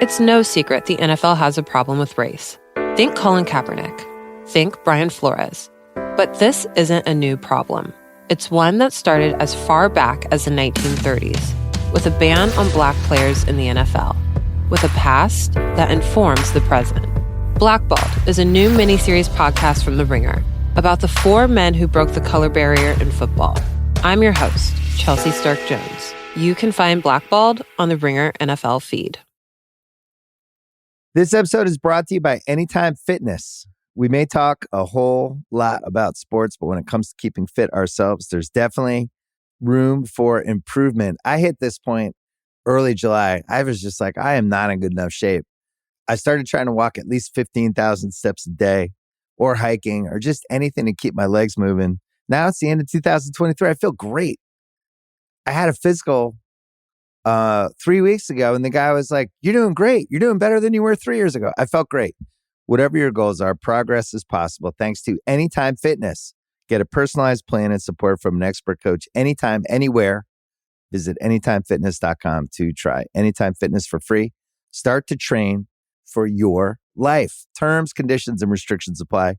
It's no secret the NFL has a problem with race. Think Colin Kaepernick. Think Brian Flores. But this isn't a new problem. It's one that started as far back as the 1930s, with a ban on black players in the NFL, with a past that informs the present. Blackballed is a new miniseries podcast from The Ringer about the 4 men who broke the color barrier in football. I'm your host, Chelsea Stark-Jones. You can find Blackballed on the Ringer NFL feed. This episode is brought to you by Anytime Fitness. We may talk a whole lot about sports, but when it comes to keeping fit ourselves, there's definitely room for improvement. I hit this point early July. I was just like, I am not in good enough shape. I started trying to walk at least 15,000 steps a day, or hiking, or just anything to keep my legs moving. Now it's the end of 2023. I feel great. I had a physical 3 weeks ago, and the guy was like, "You're doing great. You're doing better than you were 3 years ago." I felt great. Whatever your goals are, progress is possible thanks to Anytime Fitness. Get a personalized plan and support from an expert coach anytime, anywhere. Visit anytimefitness.com to try Anytime Fitness for free. Start to train for your life. Terms, conditions, and restrictions apply.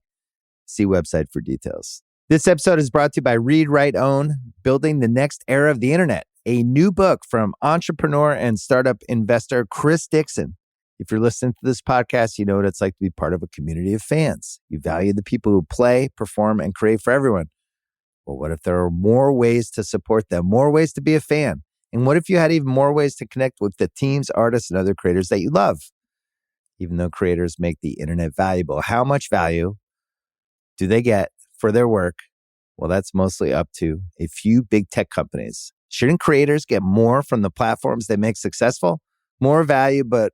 See website for details. This episode is brought to you by Read, Write, Own, Building the Next Era of the Internet, a new book from entrepreneur and startup investor Chris Dixon. If you're listening to this podcast, you know what it's like to be part of a community of fans. You value the people who play, perform, and create for everyone. Well, what if there are more ways to support them, more ways to be a fan? And what if you had even more ways to connect with the teams, artists, and other creators that you love? Even though creators make the internet valuable, how much value do they get for their work? Well, that's mostly up to a few big tech companies. Shouldn't creators get more from the platforms they make successful? More value, but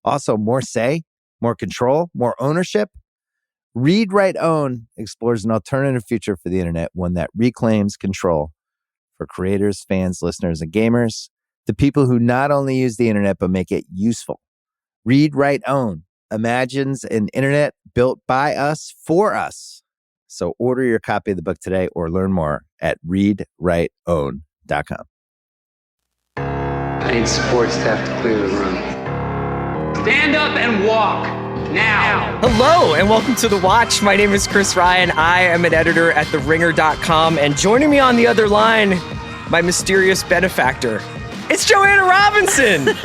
also more say, more control, more ownership? Read, Write, Own explores an alternative future for the internet, one that reclaims control for creators, fans, listeners, and gamers, the people who not only use the internet, but make it useful. Read, Write, Own imagines an internet built by us for us. So order your copy of the book today or learn more at readwriteown.com. I need support staff to clear the room. Stand up and walk now. Hello and welcome to The Watch. My name is Chris Ryan. I am an editor at TheRinger.com, and joining me on the other line, my mysterious benefactor, it's Joanna Robinson.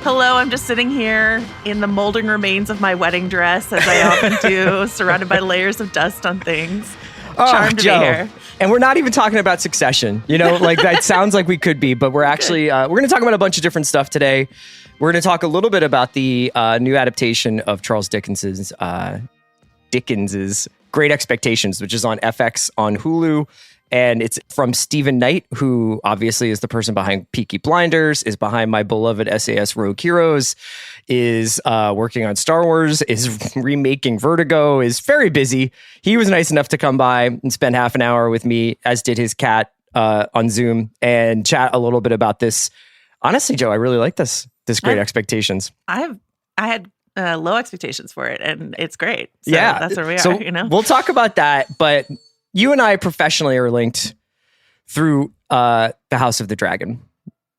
Hello, I'm just sitting here in the molding remains of my wedding dress, as I often do, surrounded by layers of dust on things. Charmed to be here. And we're not even talking about Succession. You know, like that sounds like we could be, but we're actually, we're going to talk about a bunch of different stuff today. We're going to talk a little bit about the new adaptation of Charles Dickens's Great Expectations, which is on FX on Hulu. And it's from Stephen Knight, who obviously is the person behind Peaky Blinders, is behind my beloved SAS Rogue Heroes, is working on Star Wars, is remaking Vertigo, is very busy. He was nice enough to come by and spend half an hour with me, as did his cat, on Zoom, and chat a little bit about this. Honestly, Joe, I really like this Great Expectations. I had low expectations for it, and it's great. So yeah, that's where we are. So you know, we'll talk about that, but you and I professionally are linked through the House of the Dragon.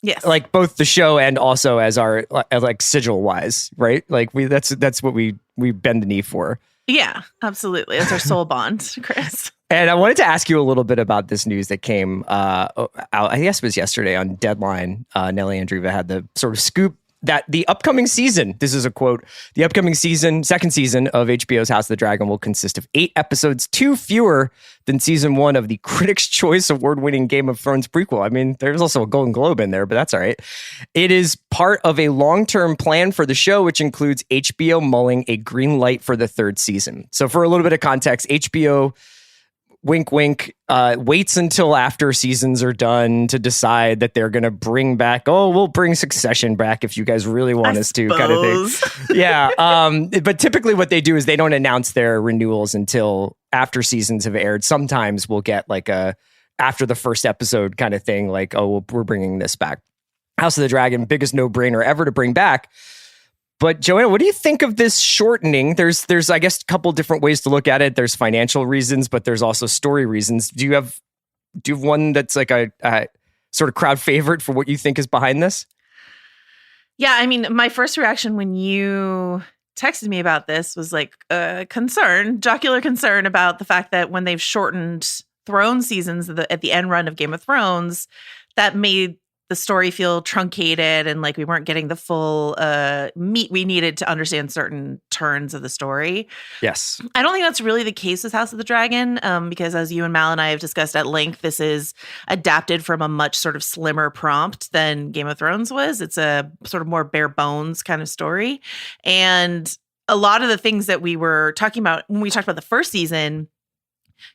Yes, like both the show and also as our like sigil wise, right? Like that's what we bend the knee for. Yeah, absolutely. It's our soul bond, Chris. And I wanted to ask you a little bit about this news that came out, I guess it was yesterday on Deadline. Nellie Andriva had the sort of scoop that the upcoming season, this is a quote, the upcoming season, second season of HBO's House of the Dragon will consist of 8 episodes, 2 fewer than season 1 of the Critics' Choice Award-winning Game of Thrones prequel. I mean, there's also a Golden Globe in there, but that's all right. It is part of a long-term plan for the show, which includes HBO mulling a green light for the 3rd season. So for a little bit of context, HBO, wink, wink, waits until after seasons are done to decide that they're going to bring back, we'll bring Succession back if you guys really want us to, kind of thing. Yeah. But typically what they do is they don't announce their renewals until after seasons have aired. Sometimes we'll get like a after the first episode kind of thing, like, we're bringing this back. House of the Dragon, biggest no-brainer ever to bring back. But Joanna, what do you think of this shortening? There's I guess a couple different ways to look at it. There's financial reasons, but there's also story reasons. Do you have one that's like a sort of crowd favorite for what you think is behind this? Yeah, I mean, my first reaction when you texted me about this was like jocular concern about the fact that when they've shortened Throne seasons at the end run of Game of Thrones, that made the story feel truncated and like we weren't getting the full meat we needed to understand certain turns of the story. Yes. I don't think that's really the case with House of the Dragon, because as you and Mal and I have discussed at length, this is adapted from a much sort of slimmer prompt than Game of Thrones was. It's a sort of more bare bones kind of story. And a lot of the things that we were talking about when we talked about the first season,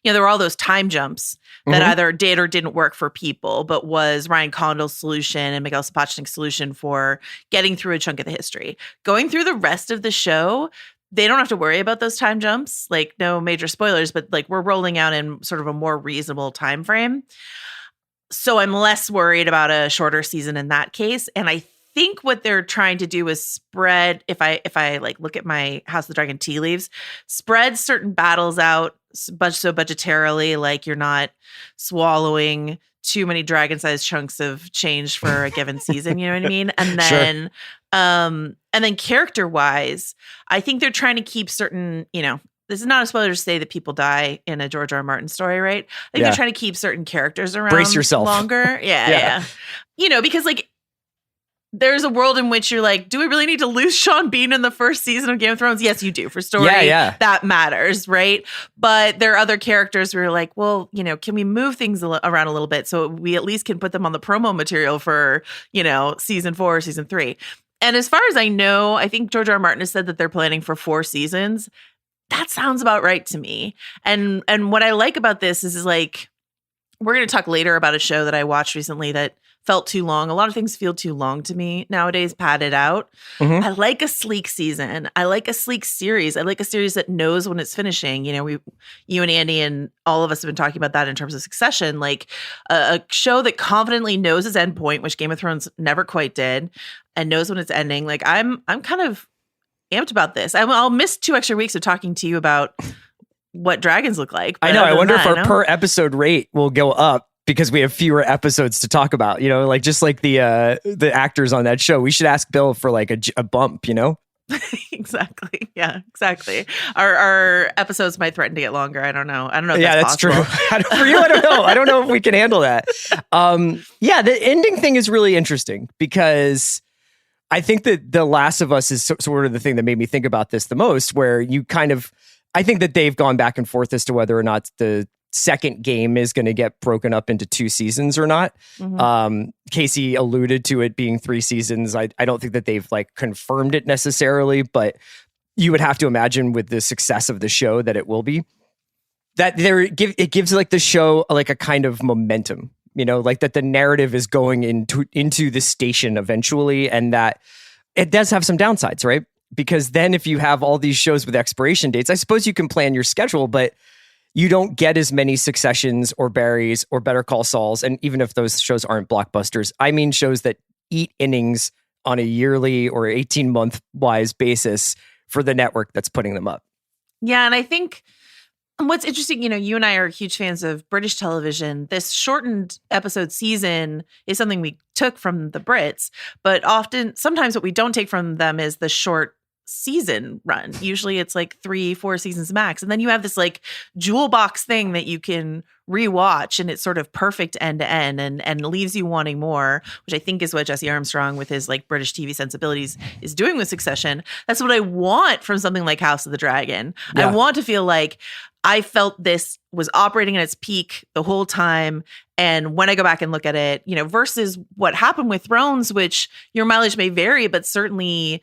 there were all those time jumps that either did or didn't work for people, but was Ryan Condal's solution and Miguel Sapochnik's solution for getting through a chunk of the history. Going through the rest of the show, they don't have to worry about those time jumps, like no major spoilers, but like we're rolling out in sort of a more reasonable time frame. So I'm less worried about a shorter season in that case. And I think what they're trying to do is spread, if I like look at my House of the Dragon tea leaves, spread certain battles out so budgetarily, like you're not swallowing too many dragon-sized chunks of change for a given season, you know what I mean? And then and then character-wise, I think they're trying to keep certain, this is not a spoiler to say that people die in a George R. R. Martin story, right? I think they're trying to keep certain characters around. Brace yourself. Longer. Yeah. Because like there's a world in which you're like, do we really need to lose Sean Bean in the first season of Game of Thrones? Yes, you do. For story, that matters, right? But there are other characters where you're like, well, can we move things around a little bit so we at least can put them on the promo material for, season 4 or season 3. And as far as I know, I think George R. R. Martin has said that they're planning for 4 seasons. That sounds about right to me. And what I like about this is like, we're going to talk later about a show that I watched recently that felt too long. A lot of things feel too long to me nowadays, padded out. I like a sleek season. I like a sleek series. I like a series that knows when it's finishing. You and Andy and all of us have been talking about that in terms of Succession, like a show that confidently knows its end point, which Game of Thrones never quite did, and knows when it's ending. Like I'm kind of amped about this. I'll miss 2 extra weeks of talking to you about what dragons look like. I know. I wonder if our per episode rate will go up because we have fewer episodes to talk about, like just like the actors on that show. We should ask Bill for like a bump, Exactly. Yeah, exactly. Our episodes might threaten to get longer. I don't know. If that's possible. True. For you, I don't know. I don't know if we can handle that. The ending thing is really interesting because I think that The Last of Us is sort of the thing that made me think about this the most, where you I think that they've gone back and forth as to whether or not the second game is going to get broken up into 2 seasons or not. Casey alluded to it being 3 seasons. I don't think that they've like confirmed it necessarily, but you would have to imagine with the success of the show that it will be. That it gives like the show like a kind of momentum, like that the narrative is going into the station eventually, and that it does have some downsides, right? Because then if you have all these shows with expiration dates, I suppose you can plan your schedule, but you don't get as many Successions or Barrys or Better Call Sauls. And even if those shows aren't blockbusters, I mean shows that eat innings on a yearly or 18-month wise basis for the network that's putting them up. Yeah. And I think what's interesting, you and I are huge fans of British television. This shortened episode season is something we took from the Brits, but sometimes what we don't take from them is the short season run. Usually it's like 3-4 seasons max. And then you have this like jewel box thing that you can rewatch, and it's sort of perfect end to end and leaves you wanting more, which I think is what Jesse Armstrong with his like British TV sensibilities is doing with Succession. That's what I want from something like House of the Dragon. Yeah. I want to feel like I felt this was operating at its peak the whole time. And when I go back and look at it, versus what happened with Thrones, which your mileage may vary, but certainly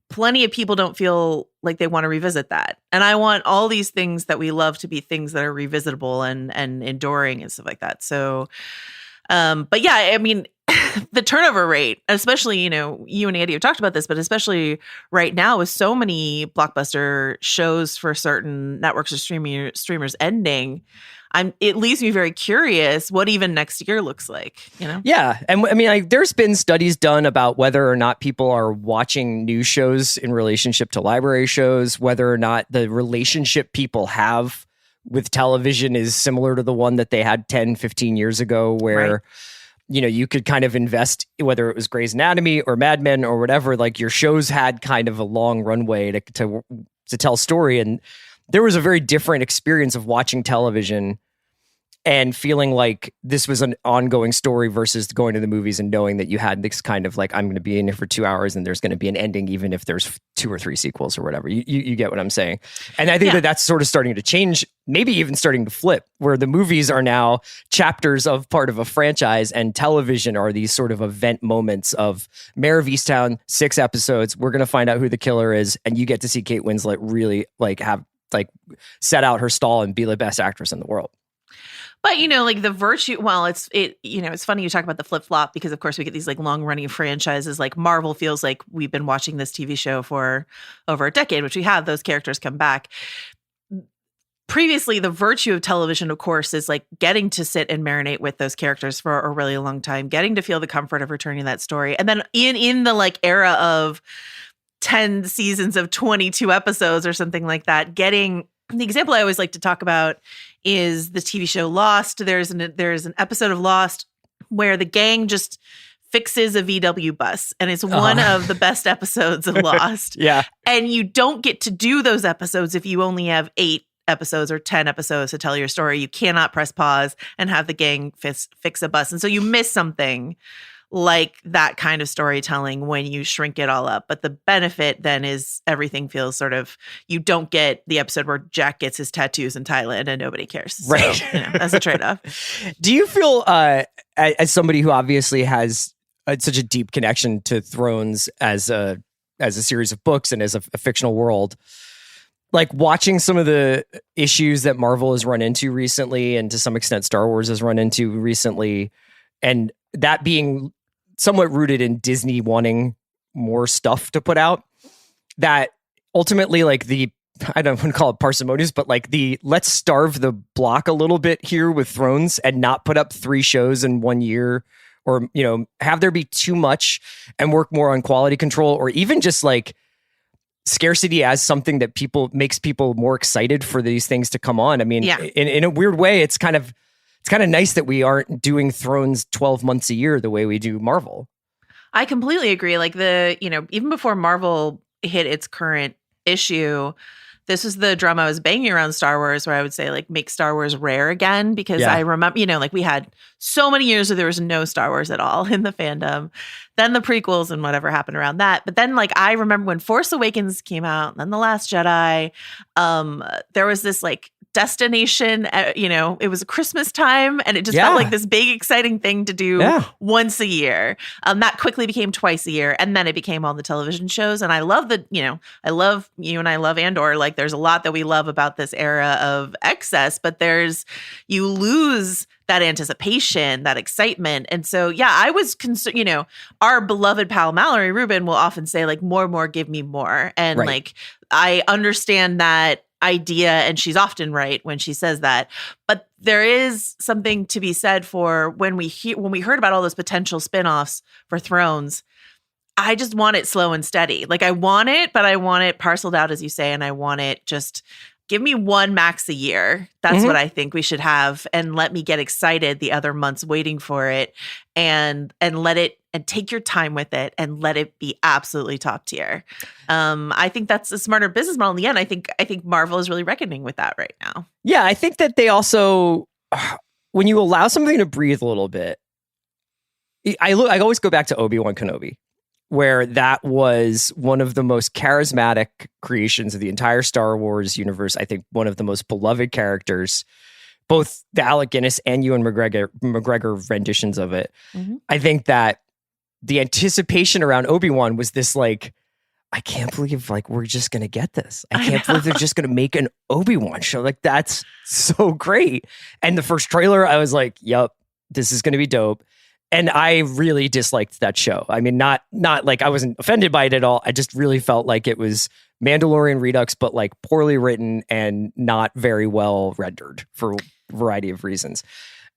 plenty of people don't feel like they want to revisit that. And I want all these things that we love to be things that are revisitable and enduring and stuff like that. So, but yeah, I mean, the turnover rate, especially, you and Andy have talked about this, but especially right now with so many blockbuster shows for certain networks or streamers ending, it leaves me very curious what even next year looks like, Yeah. And I mean, there's been studies done about whether or not people are watching new shows in relationship to library shows, whether or not the relationship people have with television is similar to the one that they had 10, 15 years ago, where you could kind of invest, whether it was Grey's Anatomy or Mad Men or whatever, like your shows had kind of a long runway to tell story. And there was a very different experience of watching television and feeling like this was an ongoing story versus going to the movies and knowing that you had this kind of like, I'm going to be in here for 2 hours and there's going to be an ending, even if there's 2 or 3 sequels or whatever. You get what I'm saying? And I think that that's sort of starting to change, maybe even starting to flip, where the movies are now chapters of part of a franchise and television are these sort of event moments of Mayor of Easttown, 6 episodes. We're going to find out who the killer is. And you get to see Kate Winslet really like have like set out her stall and be the best actress in the world. But, like the virtue, well, it's funny you talk about the flip flop because, of course, we get these like long running franchises. Like Marvel feels like we've been watching this TV show for over a decade, which we have. Those characters come back. Previously, the virtue of television, of course, is like getting to sit and marinate with those characters for a really long time, getting to feel the comfort of returning to that story. And then in the like era of 10 seasons of 22 episodes or something like that, getting the example I always like to talk about is the TV show Lost. There's an episode of Lost where the gang just fixes a VW bus, and it's one of the best episodes of Lost. Yeah. And you don't get to do those episodes if you only have 8 episodes or 10 episodes to tell your story. You cannot press pause and have the gang fix a bus. And so you miss something like that kind of storytelling when you shrink it all up. But the benefit then is everything feels sort of, you don't get the episode where Jack gets his tattoos in Thailand and nobody cares. So, right. That's a trade-off. Do you feel, as somebody who obviously has such a deep connection to Thrones as a series of books and as a fictional world, like watching some of the issues that Marvel has run into recently, and to some extent Star Wars has run into recently, and that being somewhat rooted in Disney wanting more stuff to put out, that ultimately like I don't want to call it parsimonious, but like let's starve the block a little bit here with Thrones and not put up 3 shows in 1 year, or, have there be too much and work more on quality control, or even just like scarcity as something that makes people more excited for these things to come on. I mean, in a weird way, it's kind of nice that we aren't doing Thrones 12 months a year the way we do Marvel. I completely agree. Like even before Marvel hit its current issue, this was the drum I was banging around Star Wars, where I would say like make Star Wars rare again, because I remember, like we had so many years where there was no Star Wars at all in the fandom, then the prequels and whatever happened around that. But then like I remember when Force Awakens came out, and then The Last Jedi, there was this like destination, it was Christmas time, and it just felt like this big exciting thing to do once a year. That quickly became twice a year, and then it became all the television shows. And I love I love you and I love Andor. Like there's a lot that we love about this era of excess, but you lose that anticipation, that excitement. And so, I was concerned, our beloved pal Mallory Rubin will often say like, more, give me more. And like, I understand that idea, and she's often right when she says that. But there is something to be said for when we heard about all those potential spinoffs for Thrones, I just want it slow and steady. Like I want it, but I want it parceled out, as you say, and I want it just give me 1 max a year. That's what I think we should have, and let me get excited the other months waiting for it, and let it, and take your time with it, and let it be absolutely top tier. I think that's a smarter business model in the end. I think Marvel is really reckoning with that right now. Yeah, I think that they also, when you allow something to breathe a little bit, I always go back to Obi-Wan Kenobi, where that was one of the most charismatic creations of the entire Star Wars universe. I think one of the most beloved characters, both the Alec Guinness and Ewan McGregor renditions of it. Mm-hmm. I think that the anticipation around Obi-Wan was this like, I can't believe like we're just going to get this. I can't believe they're just going to make an Obi-Wan show. Like that's so great. And the first trailer, I was like, yup, this is going to be dope. And I really disliked that show. I mean, not like I wasn't offended by it at all. I just really felt like it was Mandalorian Redux, but like poorly written and not very well rendered for a variety of reasons.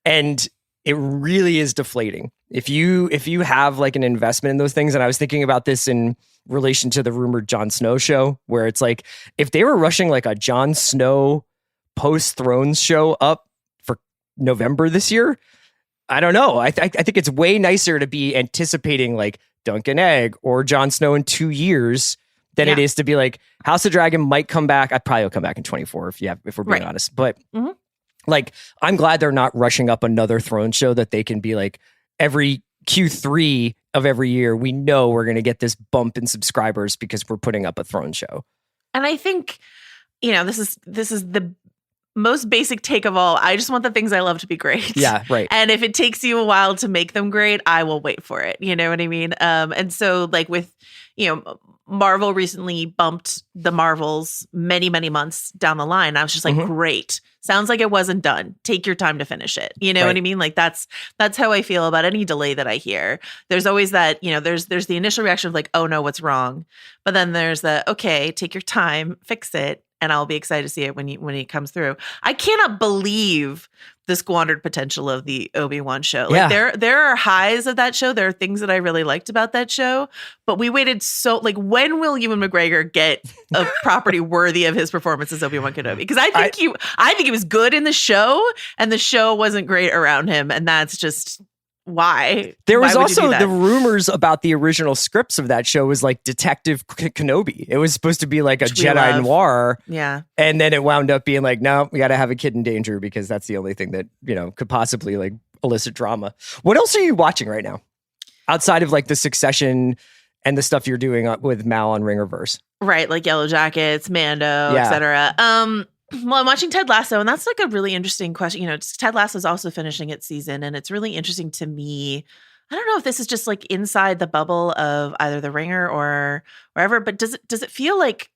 And it really is deflating. If you have like an investment in those things, and I was thinking about this in relation to the rumored Jon Snow show, where it's like, if they were rushing like a Jon Snow post-Thrones show up for November this year, I don't know. I think it's way nicer to be anticipating like Dunk and Egg or Jon Snow in 2 years than it is to be like House of Dragon might come back. I probably will come back in 24 if we're being honest. But like, I'm glad they're not rushing up another Thrones show that they can be like every Q3 of every year, we know we're going to get this bump in subscribers because we're putting up a Thrones show. And I think, this is the most basic take of all. I just want the things I love to be great. Yeah, right. And if it takes you a while to make them great, I will wait for it. You know what I mean? And so like with, Marvel recently bumped the Marvels many, many months down the line. I was just like, great. Sounds like it wasn't done. Take your time to finish it. You know what I mean? Like that's how I feel about any delay that I hear. There's always that, there's the initial reaction of like, oh no, what's wrong? But then there's the, okay, take your time, fix it. And I'll be excited to see it when it comes through. I cannot believe the squandered potential of the Obi-Wan show. Like there are highs of that show. There are things that I really liked about that show, but we waited so like, when will Ewan McGregor get a property worthy of his performance as Obi-Wan Kenobi? Because I think he was good in the show, and the show wasn't great around him, and that's just why. There was also the rumors about the original scripts of that show was like Detective Kenobi. It was supposed to be like a Jedi noir. Yeah. And then it wound up being like, no, we got to have a kid in danger because that's the only thing that, could possibly like elicit drama. What else are you watching right now? Outside of like the Succession and the stuff you're doing with Mal on Ringerverse. Right. Like Yellow Jackets, Mando, etc. Well, I'm watching Ted Lasso, and that's like a really interesting question. Ted Lasso is also finishing its season, and it's really interesting to me. I don't know if this is just like inside the bubble of either The Ringer or wherever, but does it feel like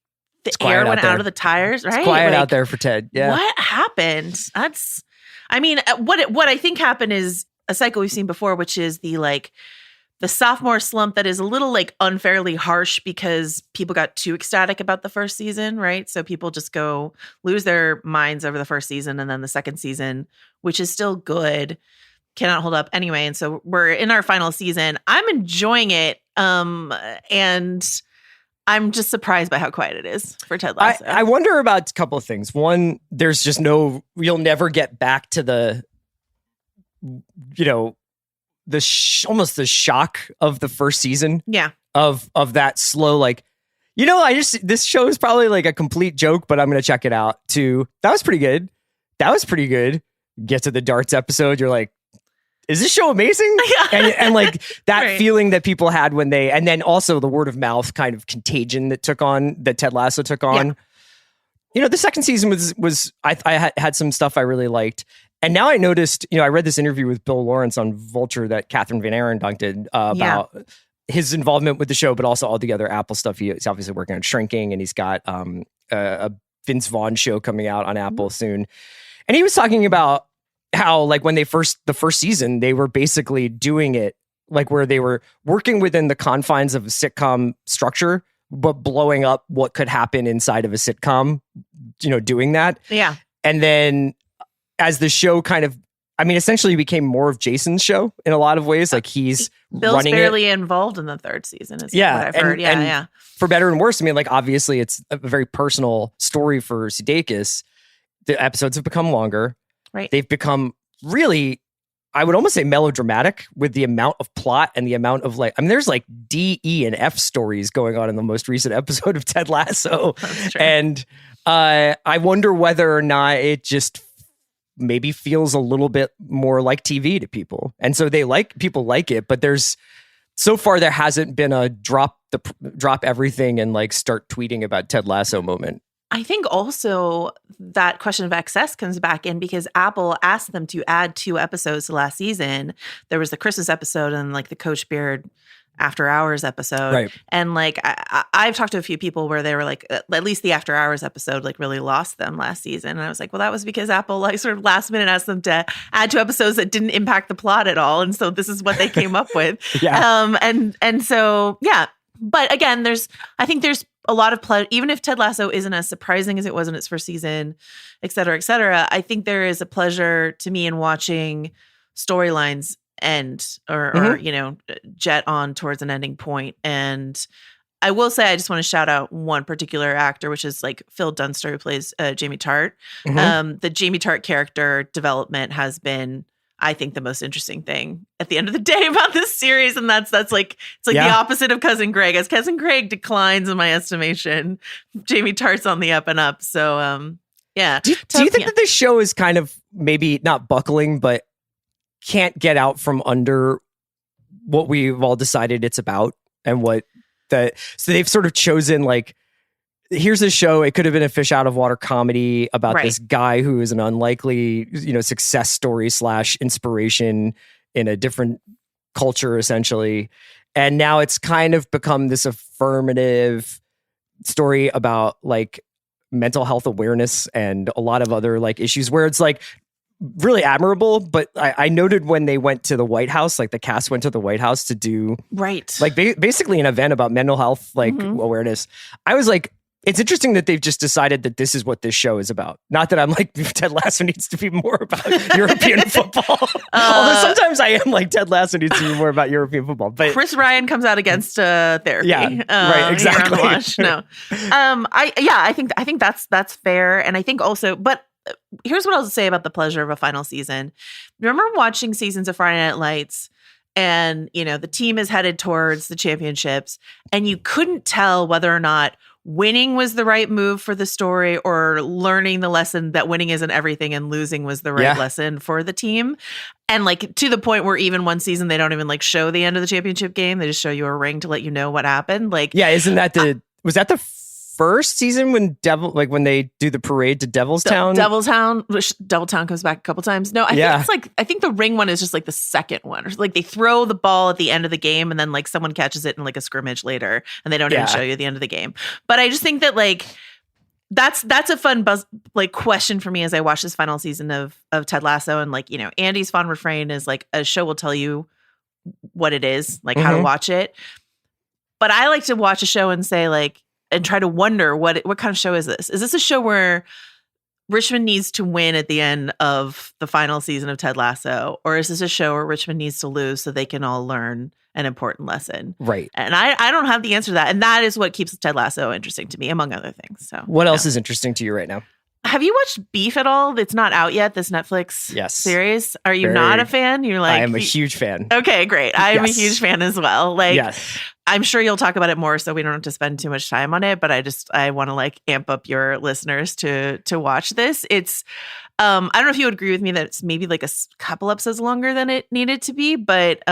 the air went out of the tires? Right, it's quiet like, out there for Ted. Yeah, what happened? What I think happened is a cycle we've seen before, which is the sophomore slump that is a little like unfairly harsh because people got too ecstatic about the first season, right? So people just go lose their minds over the first season, and then the second season, which is still good, cannot hold up anyway. And so we're in our final season. I'm enjoying it. And I'm just surprised by how quiet it is for Ted Lasso. I wonder about a couple of things. One, there's just you'll never get back to the, almost the shock of the first season. Yeah. Of that slow, like, this show is probably like a complete joke, but I'm going to check it out too. That was pretty good. Get to the darts episode. You're like, is this show amazing? and like that feeling that people had when and then also the word of mouth kind of contagion that Ted Lasso took on. Yeah. The second season was I had some stuff I really liked. And now I noticed, I read this interview with Bill Lawrence on Vulture that Catherine Van Arendonk did about his involvement with the show, but also all the other Apple stuff. He's obviously working on Shrinking, and he's got a Vince Vaughn show coming out on Apple soon. And he was talking about how, like, when the first season, they were basically doing it like where they were working within the confines of a sitcom structure, but blowing up what could happen inside of a sitcom, doing that. Yeah. And then as the show kind of, essentially became more of Jason's show in a lot of ways. Like Bill's running barely involved in the third season. Is what I've heard. Yeah. For better and worse. Obviously it's a very personal story for Sudeikis. The episodes have become longer. Right. They've become really, I would almost say melodramatic with the amount of plot and the amount of there's like D, E, and F stories going on in the most recent episode of Ted Lasso. That's true. And I wonder whether or not it just maybe feels a little bit more like TV to people. And so people like it, but so far there hasn't been a drop everything and like start tweeting about Ted Lasso moment. I think also that question of excess comes back in because Apple asked them to add 2 episodes to last season. There was the Christmas episode and like the Coach Beard After Hours episode. Right. And like I've talked to a few people where they were like, at least the After Hours episode like really lost them last season. And I was like, well, that was because Apple like sort of last minute asked them to add 2 episodes that didn't impact the plot at all. And so this is what they came up with. Yeah. And so, yeah. But again, I think there's a lot of pleasure, even if Ted Lasso isn't as surprising as it was in its first season, et cetera, I think there is a pleasure to me in watching storylines end or jet on towards an ending point. And I will say, I just want to shout out one particular actor, which is like Phil Dunster, who plays Jamie Tart. The Jamie Tart character development has been, I think, the most interesting thing at the end of the day about this series. And that's like, it's like the opposite of Cousin Greg. As Cousin Greg declines in my estimation, Jamie Tartt's on the up and up. So, yeah. Do you think that this show is kind of maybe not buckling, but can't get out from under what we've all decided it's about and so they've sort of chosen like, here's a show. It could have been a fish out of water comedy about this guy who is an unlikely, success story / inspiration in a different culture, essentially. And now it's kind of become this affirmative story about like mental health awareness and a lot of other like issues where it's like really admirable. But I noted when they went to the White House, like the cast went to the White House to do like basically an event about mental health, like awareness. I was like, it's interesting that they've just decided that this is what this show is about. Not that I'm like, Ted Lasso needs to be more about European football. Although sometimes I am like, Ted Lasso needs to be more about European football. But Chris Ryan comes out against therapy. Yeah, right, exactly. Here on the watch. No, I think that's fair, and I think also, but here's what I'll say about the pleasure of a final season. Remember watching seasons of Friday Night Lights? And, the team is headed towards the championships, and you couldn't tell whether or not winning was the right move for the story or learning the lesson that winning isn't everything and losing was the right lesson for the team. And like to the point where even one season, they don't even like show the end of the championship game. They just show you a ring to let you know what happened. Like, isn't that was that the first season when when they do the parade to Devil's Town? Devil Town comes back a couple times. No, I think the ring one is just like the second one. Or like they throw the ball at the end of the game and then like someone catches it in like a scrimmage later and they don't even show you the end of the game. But I just think that like that's a fun question for me as I watch this final season of Ted Lasso. And like, Andy's fond refrain is like, a show will tell you what it is, like how to watch it. But I like to watch a show and say like, and try to wonder what kind of show is this? Is this a show where Richmond needs to win at the end of the final season of Ted Lasso? Or is this a show where Richmond needs to lose so they can all learn an important lesson? Right. And I don't have the answer to that. And that is what keeps Ted Lasso interesting to me, among other things. So what else is interesting to you right now? Have you watched Beef at all? It's not out yet, this Netflix series. Are you not a fan? You're like, I am a huge fan. Okay, great. I am a huge fan as well. Like, yes. I'm sure you'll talk about it more, so we don't have to spend too much time on it. But I want to like amp up your listeners to watch this. It's, I don't know if you would agree with me that it's maybe like a couple episodes longer than it needed to be, but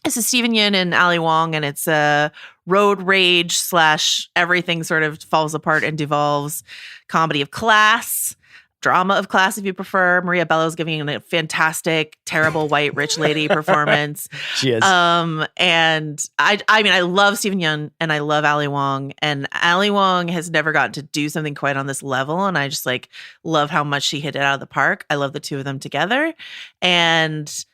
this is Steven Yeun and Ali Wong, and it's a road rage / everything sort of falls apart and devolves comedy of class, drama of class, if you prefer. Maria Bello's giving a fantastic, terrible white rich lady performance. She is. And I mean, I love Steven Yeun and I love Ali Wong, and Ali Wong has never gotten to do something quite on this level. And I just like love how much she hit it out of the park. I love the two of them together. And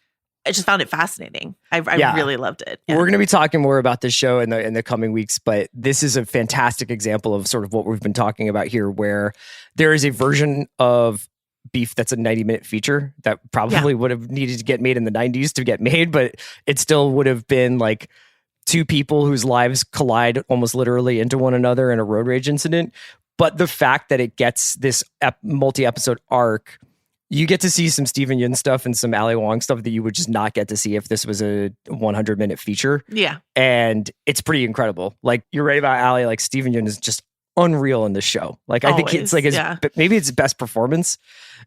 I just found it fascinating. I really loved it. Yeah. We're going to be talking more about this show in the coming weeks, but this is a fantastic example of sort of what we've been talking about here, where there is a version of Beef that's a 90-minute feature that probably would have needed to get made in the 90s to get made, but it still would have been like two people whose lives collide almost literally into one another in a road rage incident. But the fact that it gets this multi-episode arc, you get to see some Steven Yeun stuff and some Ali Wong stuff that you would just not get to see if this was a 100-minute feature. Yeah. And it's pretty incredible. Like, you're right about Ali. Like, Steven Yeun is just unreal in this show. Like, I think it's like maybe it's his best performance.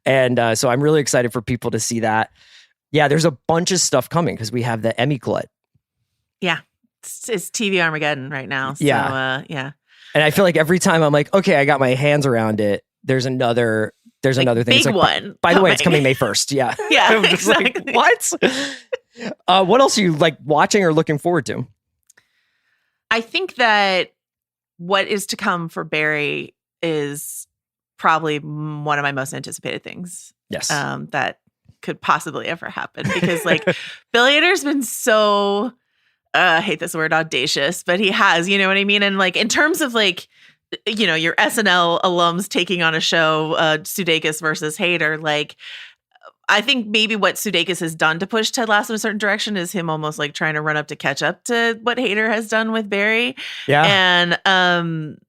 And so I'm really excited for people to see that. Yeah, there's a bunch of stuff coming because we have the Emmy glut. Yeah. It's TV Armageddon right now. So, yeah. And I feel like every time I'm like, okay, I got my hands around it, there's another thing. Big it's like, one. By the way, it's coming May 1st. Yeah. Yeah. I'm just exactly. like, what? What else are you like watching or looking forward to? I think that what is to come for Barry is probably one of my most anticipated things. Yes. That could possibly ever happen, because like Bill Hader's been so, I hate this word, audacious, but he has, you know what I mean? And like, in terms of like, you know, your SNL alums taking on a show, Sudeikis versus Hader, like, I think maybe what Sudeikis has done to push Ted Lasso in a certain direction is him almost like trying to run up to catch up to what Hader has done with Barry. Yeah. And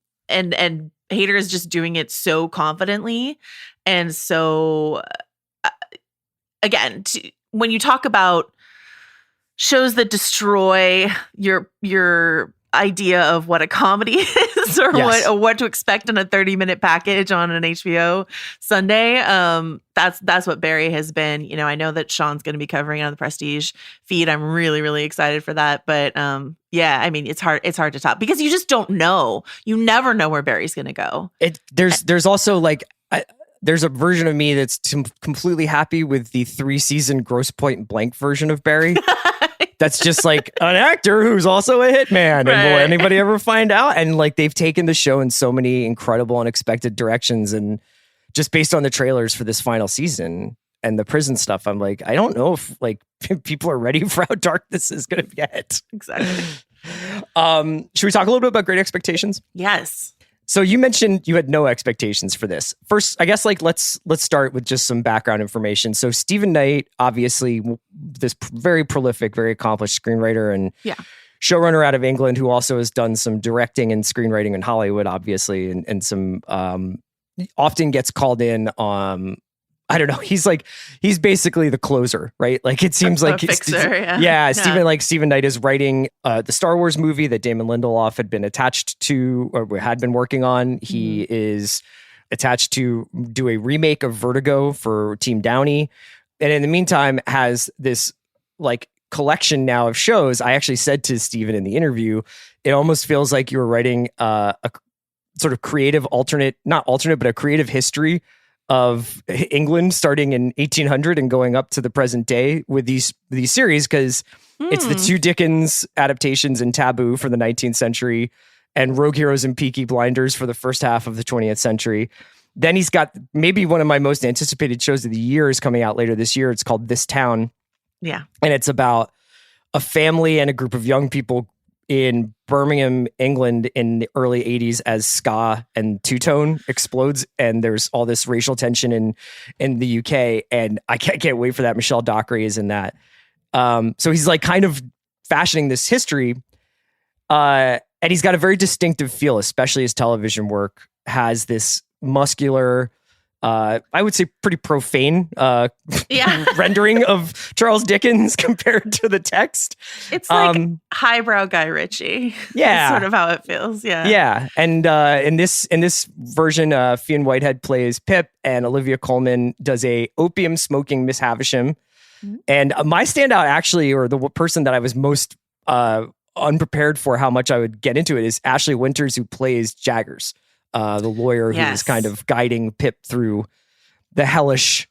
Hader is just doing it so confidently. And so again, when you talk about shows that destroy your idea of what a comedy is or what to expect in a 30-minute package on an HBO Sunday, that's what Barry has been. You know, I know that Sean's going to be covering it on the Prestige feed. I'm really, really excited for that. But yeah, I mean, it's hard to top because you just don't know. You never know where Barry's going to go. There's also like there's a version of me that's completely happy with the 3-season Grosse Pointe Blank version of Barry. That's just like an actor who's also a hitman. Right. And will anybody ever find out? And like they've taken the show in so many incredible, unexpected directions. And just based on the trailers for this final season and the prison stuff, I'm like, I don't know if like people are ready for how dark this is going to get. Exactly. Should we talk a little bit about Great Expectations? Yes. So you mentioned you had no expectations for this. First, I guess like let's start with just some background information. So Stephen Knight, obviously this very prolific, very accomplished screenwriter and showrunner out of England, who also has done some directing and screenwriting in Hollywood, obviously, and some often gets called in I don't know. He's basically the closer, right? Like it seems like fixer, Stephen Knight is writing the Star Wars movie that Damon Lindelof had been attached to or had been working on. He is attached to do a remake of Vertigo for Team Downey, and in the meantime has this like collection now of shows. I actually said to Stephen in the interview, it almost feels like you were writing a sort of creative but a creative history of England starting in 1800 and going up to the present day with these series, because it's the two Dickens adaptations in Taboo for the 19th century and Rogue Heroes and Peaky Blinders for the first half of the 20th century. Then he's got maybe one of my most anticipated shows of the year is coming out later this year. It's called This Town. Yeah. And it's about a family and a group of young people in Birmingham, England in the early 80s as ska and two-tone explodes and there's all this racial tension in the UK, and I can't wait for that. Michelle Dockery is in that. So he's like kind of fashioning this history and he's got a very distinctive feel, especially his television work has this muscular, I would say pretty profane rendering of Charles Dickens compared to the text. It's like highbrow Guy Ritchie. Yeah. That's sort of how it feels. Yeah. Yeah. And in this version, Fionn Whitehead plays Pip and Olivia Colman does a opium smoking Miss Havisham. Mm-hmm. And my standout actually, or the person that I was most unprepared for how much I would get into it, is Ashley Winters, who plays Jaggers. The lawyer who is kind of guiding Pip through the hellish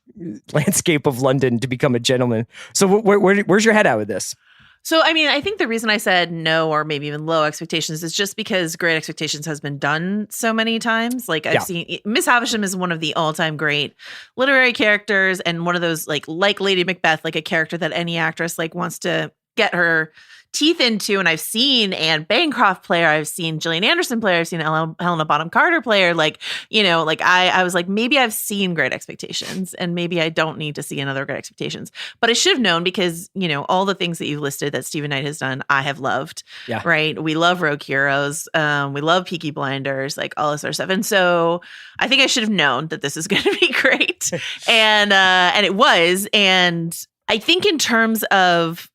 landscape of London to become a gentleman. So where's your head at with this? So, I mean, I think the reason I said no or maybe even low expectations is just because Great Expectations has been done so many times. Like I've seen Miss Havisham is one of the all-time great literary characters and one of those like Lady Macbeth, like a character that any actress like wants to get her teeth into. And I've seen Anne Bancroft play her, I've seen Gillian Anderson play her, I've seen Helena Bonham Carter play her. Like, you know, like I was like, maybe I've seen Great Expectations and maybe I don't need to see another Great Expectations. But I should have known because, you know, all the things that you've listed that Stephen Knight has done, I have loved. Yeah. Right. We love Rogue Heroes. We love Peaky Blinders, like all this sort of stuff. And so I think I should have known that this is going to be great. And it was. And I think in terms of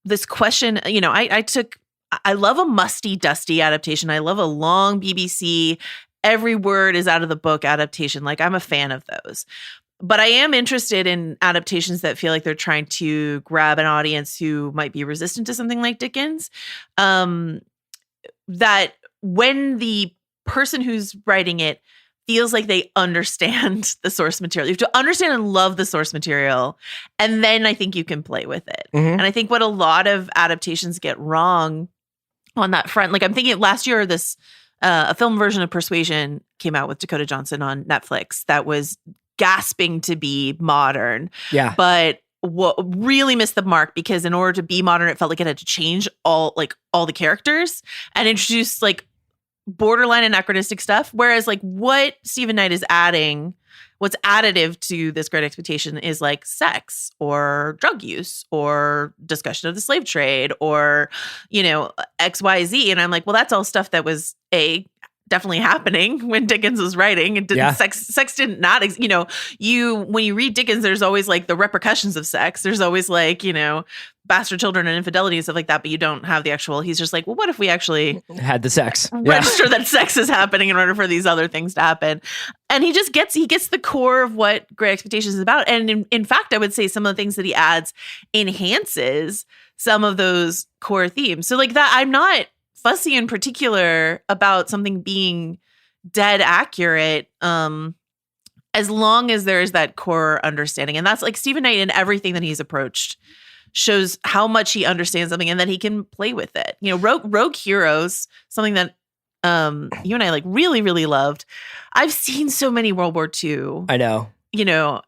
this question, you know, I love a musty, dusty adaptation. I love a long BBC, every word is out of the book adaptation. Like I'm a fan of those. But I am interested in adaptations that feel like they're trying to grab an audience who might be resistant to something like Dickens. That when the person who's writing it feels like they understand the source material. You have to understand and love the source material. And then I think you can play with it. Mm-hmm. And I think what a lot of adaptations get wrong on that front, like I'm thinking last year, a film version of Persuasion came out with Dakota Johnson on Netflix that was gasping to be modern. Yeah. But what really missed the mark because in order to be modern, it felt like it had to change all the characters and introduce like borderline anachronistic stuff. Whereas like what Stephen Knight is adding, what's additive to this Great Expectation is like sex or drug use or discussion of the slave trade or, you know, XYZ. And I'm like, well, that's all stuff that was definitely happening when Dickens was writing. It didn't, Yeah. sex did not, when you read Dickens, there's always like the repercussions of sex. There's always like, bastard children and infidelity and stuff like that, but you don't have the actual, he's just like, well, what if we actually Had the sex. register that sex is happening in order for these other things to happen? And he gets the core of what Great Expectations is about. And in fact, I would say some of the things that he adds enhances some of those core themes. So like that, I'm not fussy in particular about something being dead accurate, as long as there is that core understanding. And that's like Stephen Knight in everything that he's approached shows how much he understands something and that he can play with it. Rogue Heroes, something that you and I like really, really loved. I've seen so many World War II. I know.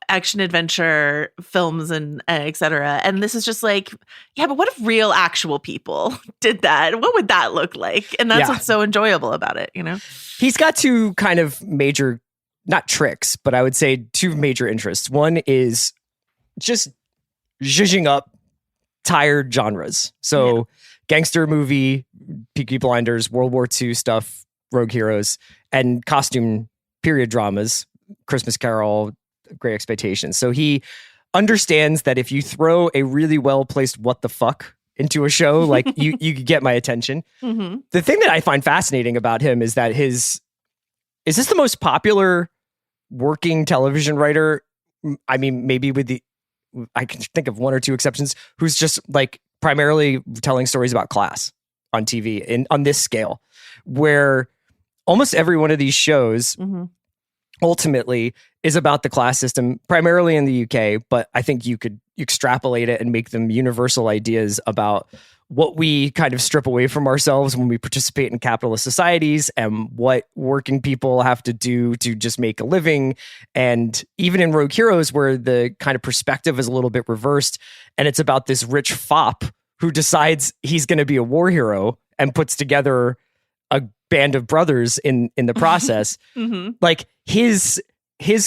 Action adventure films and et cetera. And this is just like, yeah, but what if real actual people did that? What would that look like? And that's what's so enjoyable about it, He's got two kind of major, not tricks, but I would say two major interests. One is just zhuzhing up tired genres. So gangster movie, Peaky Blinders, World War II stuff, Rogue Heroes, and costume period dramas, Christmas Carol, Great Expectations. So he understands that if you throw a really well-placed what the fuck into a show, like you could get my attention. Mm-hmm. The thing that I find fascinating about him is that is this the most popular working television writer? I mean, maybe I can think of one or two exceptions, who's just like primarily telling stories about class on TV on this scale, where almost every one of these shows ultimately is about the class system, primarily in the UK, but I think you could extrapolate it and make them universal ideas about what we kind of strip away from ourselves when we participate in capitalist societies and what working people have to do to just make a living. And even in Rogue Heroes, where the kind of perspective is a little bit reversed, and it's about this rich fop who decides he's going to be a war hero and puts together a band of brothers in the process. Like his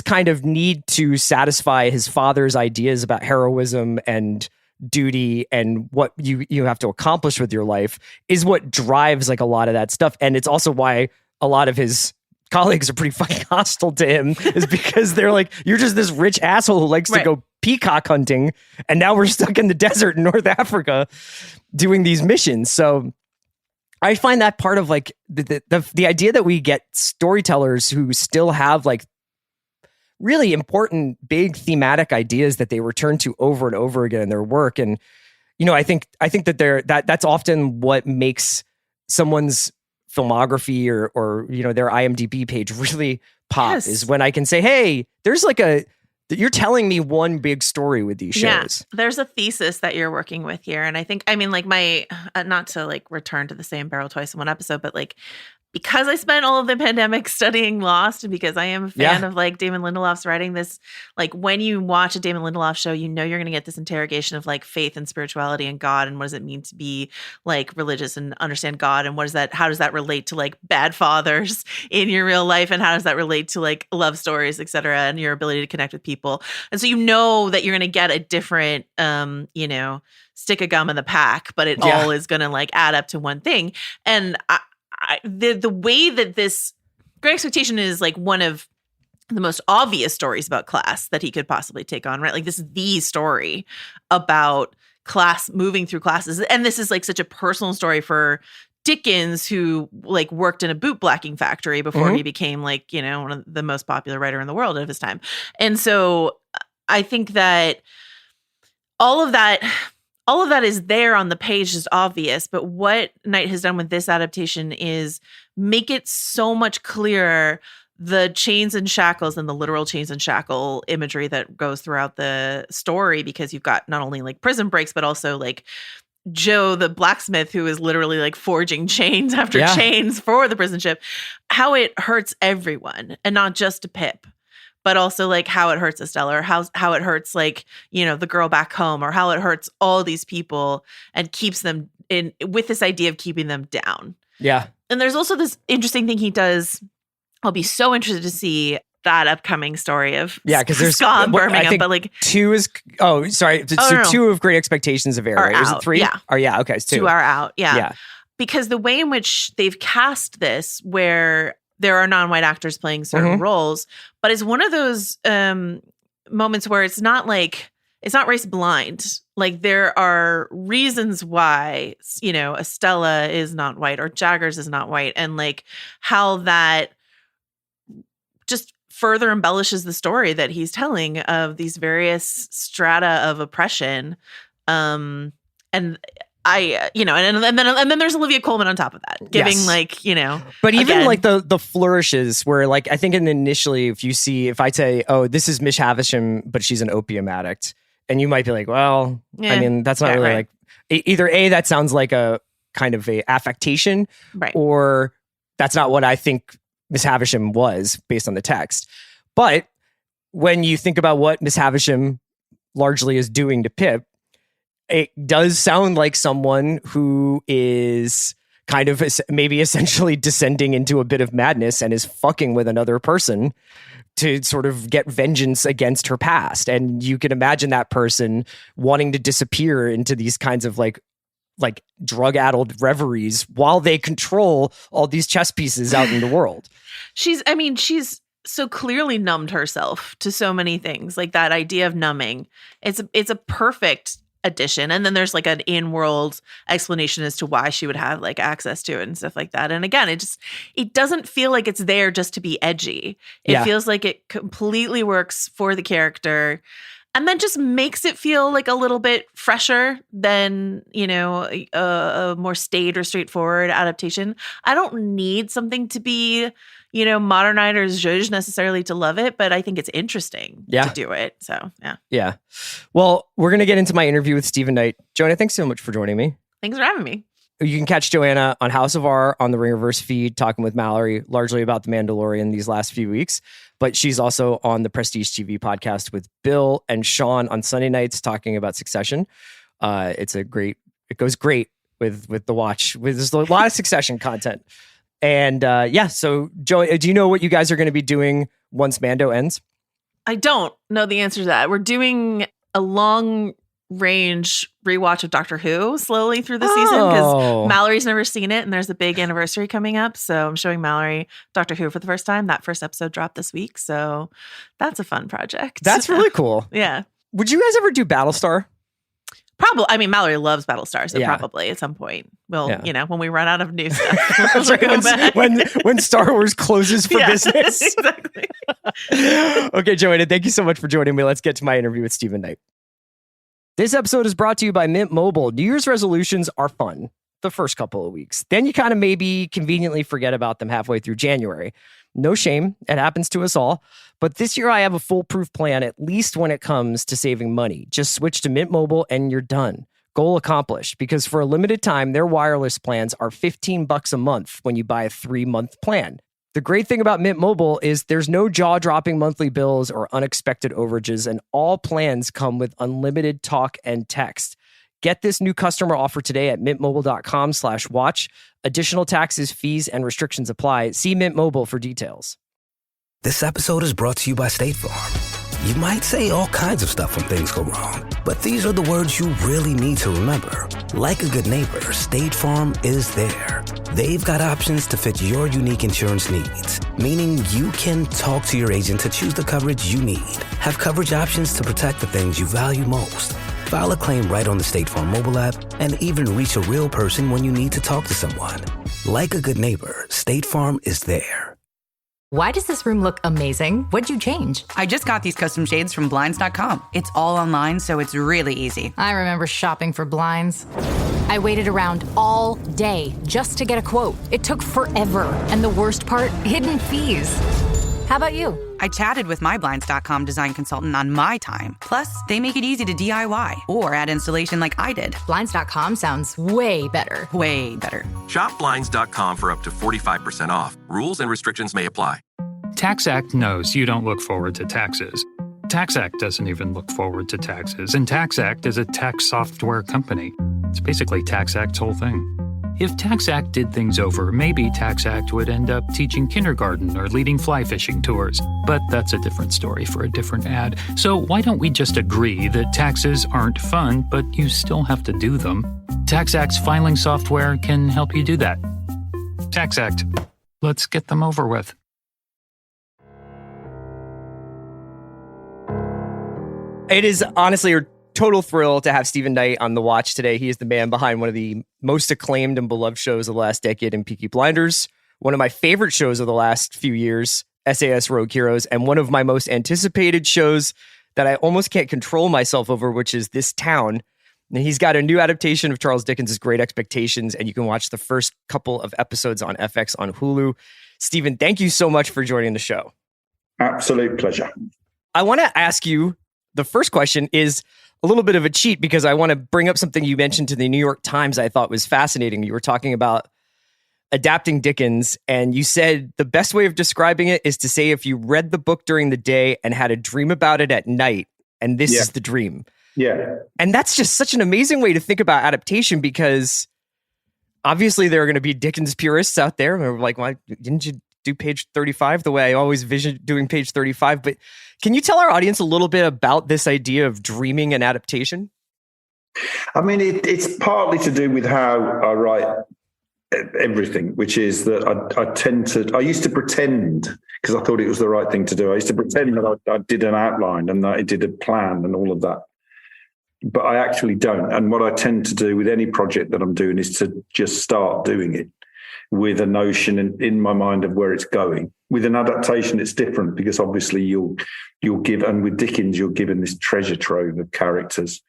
kind of need to satisfy his father's ideas about heroism and duty and what you have to accomplish with your life is what drives like a lot of that stuff. And it's also why a lot of his colleagues are pretty fucking hostile to him, is because they're like, you're just this rich asshole who likes to go peacock hunting, and now we're stuck in the desert in North Africa doing these missions. So I find that part of like the idea that we get storytellers who still have like really important, big thematic ideas that they return to over and over again in their work. And, I think that that's often what makes someone's filmography or their IMDb page really pop, is when I can say, hey, there's like you're telling me one big story with these shows. Yeah, there's a thesis that you're working with here. And I think, my, not to like return to the same barrel twice in one episode, but like, because I spent all of the pandemic studying Lost, and because I am a fan of like Damon Lindelof's writing, this, like when you watch a Damon Lindelof show, you're going to get this interrogation of like faith and spirituality and God, and what does it mean to be like religious and understand God, and how does that relate to like bad fathers in your real life, and how does that relate to like love stories, etc., and your ability to connect with people. And so that you're going to get a different stick of gum in the pack, but it all is going to like add up to one thing. And the way that this Great Expectation is like one of the most obvious stories about class that he could possibly take on, right? Like this is the story about class, moving through classes. And this is like such a personal story for Dickens, who like worked in a bootblacking factory before he became like, one of the most popular writer in the world of his time. And so I think that all of that is there on the page, is obvious, but what Knight has done with this adaptation is make it so much clearer, the chains and shackles and the literal chains and shackle imagery that goes throughout the story, because you've got not only like prison breaks, but also like Joe, the blacksmith, who is literally like forging chains after chains for the prison ship, how it hurts everyone and not just Pip, but also like how it hurts Estella, or how it hurts like, the girl back home, or how it hurts all these people and keeps them in with this idea of keeping them down. Yeah. And there's also this interesting thing he does. I'll be so interested to see that upcoming story of because there's Ska in Birmingham, but like 2 is two of Great Expectations of Air. Is it 3? Yeah. Oh yeah, okay, it's 2. 2 are out. Yeah. Because the way in which they've cast this, where there are non-white actors playing certain roles, but it's one of those moments where it's not race blind. Like there are reasons why, you know, Estella is not white or Jaggers is not white, and like how that just further embellishes the story that he's telling of these various strata of oppression. And I, you know, and then there's Olivia Colman on top of that, giving like, you know, but even again, like the flourishes where like, I think initially if I say, oh, this is Miss Havisham, but she's an opium addict. And you might be like, well, I mean, that's not really like either A, that sounds like a kind of a affectation, or that's not what I think Miss Havisham was based on the text. But when you think about what Miss Havisham largely is doing to Pip, it does sound like someone who is kind of maybe essentially descending into a bit of madness and is fucking with another person to sort of get vengeance against her past. And you can imagine that person wanting to disappear into these kinds of like drug-addled reveries while they control all these chess pieces out in the world. She's so clearly numbed herself to so many things. Like that idea of numbing. It's a perfect addition. And then there's like an in-world explanation as to why she would have like access to it and stuff like that. And again, it doesn't feel like it's there just to be edgy. It feels like it completely works for the character, and then just makes it feel like a little bit fresher than, you know, a more staid or straightforward adaptation. I don't need something to be, you know, modernized or zhuzh necessarily to love it, but I think it's interesting to do it. So, yeah. Yeah. Well, we're going to get into my interview with Stephen Knight. Joanna, thanks so much for joining me. Thanks for having me. You can catch Joanna on House of R on the Ringerverse feed, talking with Mallory largely about The Mandalorian these last few weeks. But she's also on the Prestige TV podcast with Bill and Sean on Sunday nights talking about Succession. It goes great with the watch. There's a lot of Succession content. And so Joe, do you know what you guys are going to be doing once Mando ends? I don't know the answer to that. We're doing a long range rewatch of Doctor Who slowly through the season because Mallory's never seen it and there's a big anniversary coming up. So I'm showing Mallory Doctor Who for the first time. That first episode dropped this week. So that's a fun project. That's really cool. Yeah. Would you guys ever do Battlestar? Probably. I mean, Mallory loves Battlestar, so probably at some point we'll, you know, when we run out of new stuff. That's right. When Star Wars closes for business. Exactly. Okay, Joanna, thank you so much for joining me. Let's get to my interview with Stephen Knight. This episode is brought to you by Mint Mobile. New Year's resolutions are fun the first couple of weeks. Then you kind of maybe conveniently forget about them halfway through January. No shame. It happens to us all. But this year I have a foolproof plan, at least when it comes to saving money. Just switch to Mint Mobile and you're done. Goal accomplished, because for a limited time, their wireless plans are $15 a month when you buy a 3-month plan. The great thing about Mint Mobile is there's no jaw-dropping monthly bills or unexpected overages, and all plans come with unlimited talk and text. Get this new customer offer today at mintmobile.com/watch. Additional taxes, fees, and restrictions apply. See Mint Mobile for details. This episode is brought to you by State Farm. You might say all kinds of stuff when things go wrong, but these are the words you really need to remember. Like a good neighbor, State Farm is there. They've got options to fit your unique insurance needs, meaning you can talk to your agent to choose the coverage you need. Have coverage options to protect the things you value most. File a claim right on the State Farm mobile app, and even reach a real person when you need to talk to someone. Like a good neighbor, State Farm is there. Why does this room look amazing? What'd you change? I just got these custom shades from Blinds.com. It's all online, so it's really easy. I remember shopping for blinds. I waited around all day just to get a quote. It took forever. And the worst part, hidden fees. How about you? I chatted with my Blinds.com design consultant on my time. Plus, they make it easy to DIY or add installation like I did. Blinds.com sounds way better. Way better. Shop Blinds.com for up to 45% off. Rules and restrictions may apply. TaxAct knows you don't look forward to taxes. TaxAct doesn't even look forward to taxes. And TaxAct is a tax software company. It's basically TaxAct's whole thing. If TaxAct did things over, maybe TaxAct would end up teaching kindergarten or leading fly fishing tours. But that's a different story for a different ad. So why don't we just agree that taxes aren't fun, but you still have to do them? TaxAct's filing software can help you do that. TaxAct. Let's get them over with. It is honestly a total thrill to have Stephen Knight on The Watch today. He is the man behind one of the most acclaimed and beloved shows of the last decade in Peaky Blinders, one of my favorite shows of the last few years, SAS Rogue Heroes, and one of my most anticipated shows that I almost can't control myself over, which is This Town. And he's got a new adaptation of Charles Dickens' Great Expectations, and you can watch the first couple of episodes on FX on Hulu. Stephen, thank you so much for joining the show. Absolute pleasure. I want to ask you, the first question is a little bit of a cheat because I want to bring up something you mentioned to the New York Times I thought was fascinating. You were talking about adapting Dickens, and you said the best way of describing it is to say if you read the book during the day and had a dream about it at night, and this is the dream. Yeah. And that's just such an amazing way to think about adaptation, because obviously there are going to be Dickens purists out there who are like, why didn't you do page 35 the way I always visioned doing page 35? But can you tell our audience a little bit about this idea of dreaming and adaptation? I mean, it's partly to do with how I write everything, which is that I used to pretend, because I thought it was the right thing to do. I used to pretend that I did an outline and that I did a plan and all of that. But I actually don't. And what I tend to do with any project that I'm doing is to just start doing it with a notion in my mind of where it's going. With an adaptation, it's different because obviously you'll give, and with Dickens, you're given this treasure trove of characters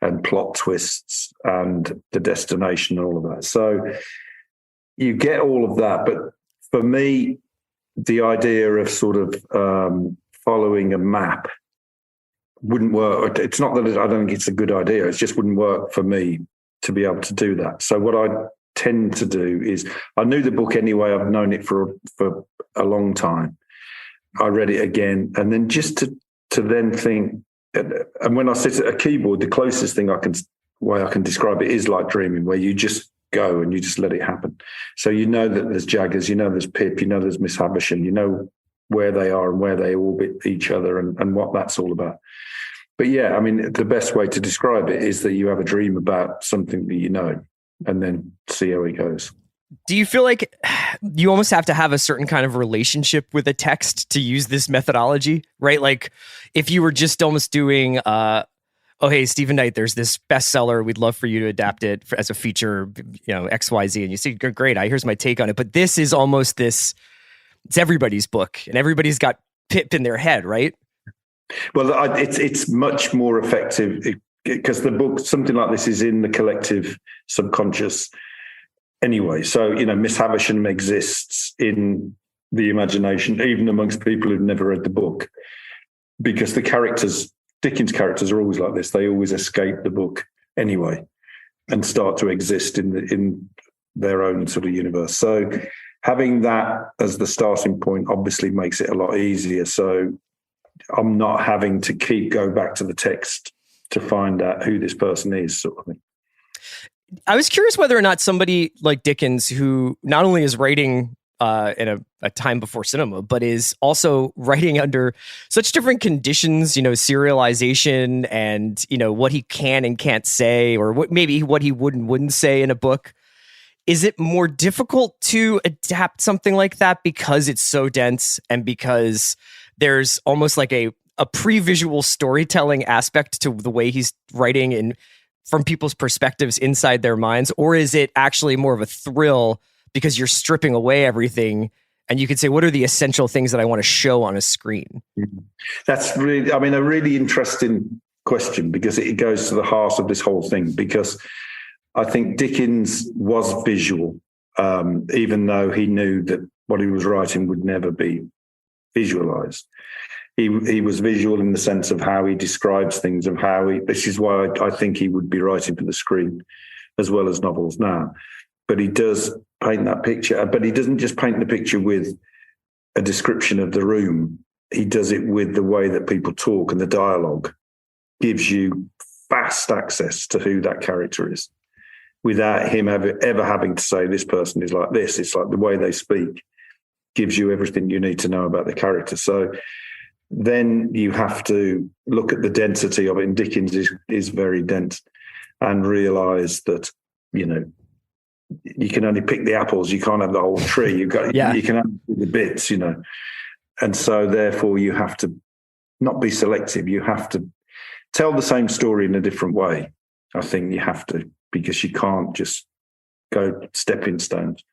and plot twists and the destination and all of that. So you get all of that. But for me, the idea of sort of following a map wouldn't work. It's not that I don't think it's a good idea. It just wouldn't work for me to be able to do that. So what I tend to do is, I knew the book anyway. I've known it for a long time. I read it again, and then just to then think. And when I sit at a keyboard, the closest thing way I can describe it is like dreaming, where you just go and you just let it happen. So you know that there's Jaggers, you know there's Pip, you know there's Miss Havisham, you know where they are and where they orbit each other and what that's all about. But yeah, I mean, the best way to describe it is that you have a dream about something that you know and then see how it goes. Do you feel like you almost have to have a certain kind of relationship with a text to use this methodology, right? Like if you were just almost doing, oh, hey, Stephen Knight, there's this bestseller. We'd love for you to adapt it as a feature, XYZ. And you see, great, here's my take on it. But this is almost this, it's everybody's book and everybody's got Pip in their head, right? Well, it's much more effective because the book, something like this, is in the collective subconscious anyway. So, Miss Havisham exists in the imagination, even amongst people who've never read the book, because the characters, Dickens' characters, are always like this. They always escape the book anyway and start to exist in their own sort of universe. So having that as the starting point obviously makes it a lot easier. So I'm not having to go back to the text to find out who this person is, sort of thing. I was curious whether or not somebody like Dickens, who not only is writing in a time before cinema, but is also writing under such different conditions, serialization and, what he can and can't say, or what he would and wouldn't say in a book. Is it more difficult to adapt something like that because it's so dense and because there's almost like a pre-visual storytelling aspect to the way he's writing and from people's perspectives inside their minds? Or is it actually more of a thrill because you're stripping away everything and you could say, what are the essential things that I want to show on a screen? That's really, a really interesting question, because it goes to the heart of this whole thing, because I think Dickens was visual, even though he knew that what he was writing would never be visualized. He was visual in the sense of how he describes things, of this is why I think he would be writing for the screen as well as novels now. But he does paint that picture, but he doesn't just paint the picture with a description of the room. He does it with the way that people talk, and the dialogue gives you fast access to who that character is without him ever having to say, this person is like this. It's like the way they speak gives you everything you need to know about the character. So then you have to look at the density of it, and Dickens is very dense, and realise that, you can only pick the apples. You can't have the whole tree. You can have the bits, and so therefore you have to not be selective. You have to tell the same story in a different way. I think you have to, because you can't just go stepping stones.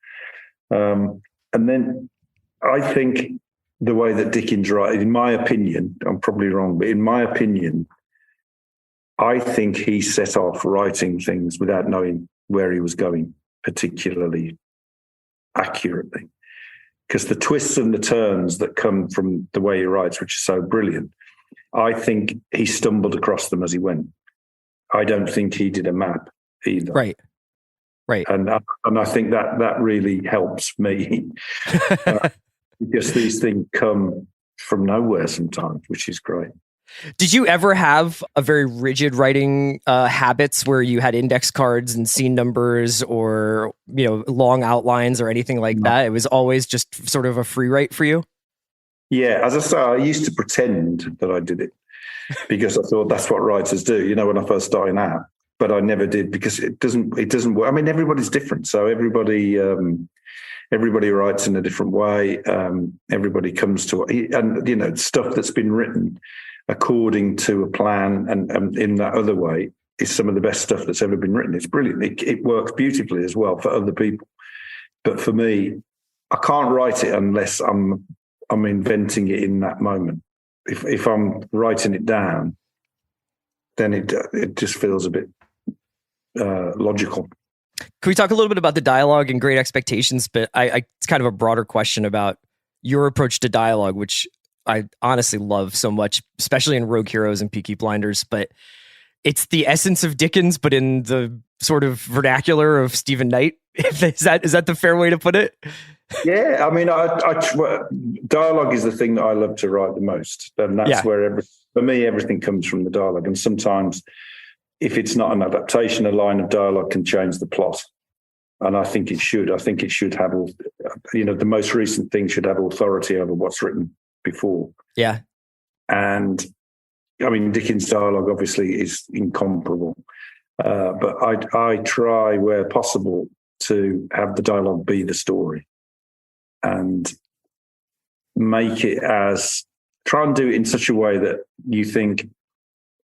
And then I think the way that Dickens writes, in my opinion, I'm probably wrong, but in my opinion, I think he set off writing things without knowing where he was going particularly accurately. Because the twists and the turns that come from the way he writes, which is so brilliant, I think he stumbled across them as he went. I don't think he did a map either. Right. And I think that really helps me because these things come from nowhere sometimes, which is great. Did you ever have a very rigid writing habits where you had index cards and scene numbers or, long outlines or anything like that? It was always just sort of a free write for you? Yeah, as I say, I used to pretend that I did it because I thought that's what writers do, when I first started out. But I never did because it doesn't work. I mean, everybody's different. So everybody writes in a different way. Everybody comes to, and, stuff that's been written according to a plan and in that other way is some of the best stuff that's ever been written. It's brilliant. It works beautifully as well for other people. But for me, I can't write it unless I'm inventing it in that moment. If I'm writing it down, then it just feels a bit logical. Can we talk a little bit about the dialogue and Great Expectations? But it's kind of a broader question about your approach to dialogue, which I honestly love so much, especially in Rogue Heroes and Peaky Blinders. But it's the essence of Dickens, but in the sort of vernacular of Stephen Knight. Is that the fair way to put it? Yeah, I mean, dialogue is the thing that I love to write the most, and that's where for me everything comes from the dialogue. And sometimes, if it's not an adaptation, a line of dialogue can change the plot, and I think it should. I think it should have, the most recent thing should have authority over what's written before. Yeah, and I mean, Dickens' dialogue obviously is incomparable, but I try where possible to have the dialogue be the story. And make it try and do it in such a way that you think,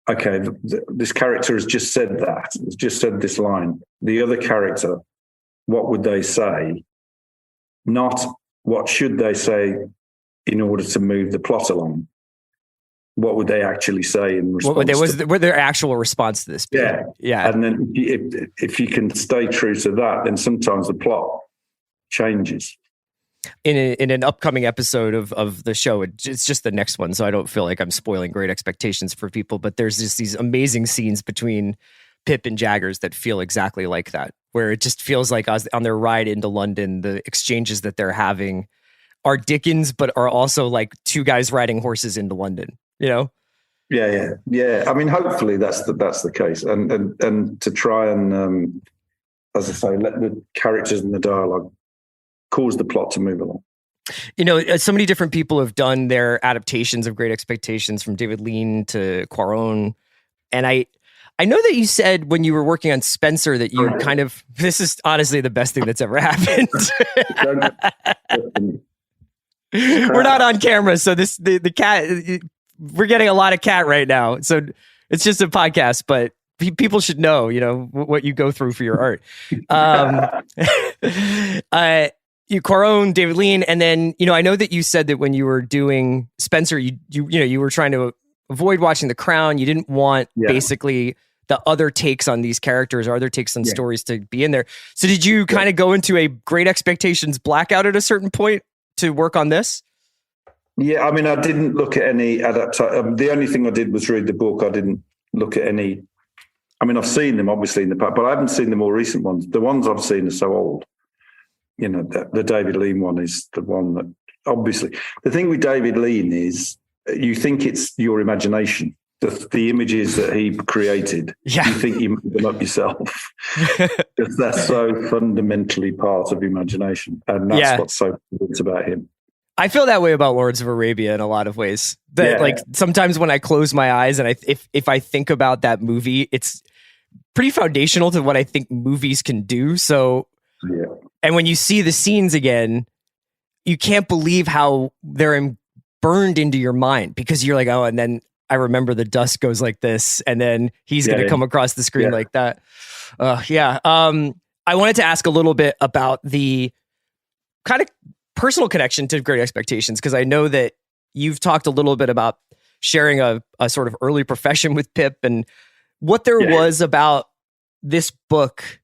okay, this character has just said that, has just said this line. The other character, what would they say? Not what should they say in order to move the plot along. What would they actually say in response? What their actual response to this? Yeah. And then if you can stay true to that, then sometimes the plot changes. In an upcoming episode of the show, it's just the next one, so I don't feel like I'm spoiling Great Expectations for people, but there's just these amazing scenes between Pip and Jaggers that feel exactly like that, where it just feels like on their ride into London, the exchanges that they're having are Dickens, but are also like two guys riding horses into London, Yeah. I mean, hopefully that's the case, and to try and, as I say, let the characters and the dialogue cause the plot to move along. So many different people have done their adaptations of Great Expectations, from David Lean to Cuarón. And I know that you said when you were working on Spencer that you kind of, this is honestly the best thing that's ever happened. We're not on camera, so the cat, we're getting a lot of cat right now. So it's just a podcast, but people should know, what you go through for your art. Cuarón, David Lean, and then I know that you said that when you were doing Spencer, you were trying to avoid watching The Crown. You didn't want basically the other takes on these characters or other takes on stories to be in there. So did you kind of go into a Great Expectations blackout at a certain point to work on this? Yeah, I mean, I didn't look at any adaptation. The only thing I did was read the book. I didn't look at any. I mean, I've seen them obviously in the past, but I haven't seen the more recent ones. The ones I've seen are so old. The David Lean one is the one that, obviously, the thing with David Lean is you think it's your imagination, the images that he created. Yeah. You think you made them up yourself. Because that's so fundamentally part of imagination. And that's what's so good about him. I feel that way about Lawrence of Arabia in a lot of ways. That like sometimes when I close my eyes and if I think about that movie, it's pretty foundational to what I think movies can do. So Yeah. And when you see the scenes again, you can't believe how they're burned into your mind, because you're like, oh, and then I remember the dust goes like this, and then he's going to come across the screen like that. I wanted to ask a little bit about the kind of personal connection to Great Expectations, because I know that you've talked a little bit about sharing a sort of early profession with Pip, and what there was about this book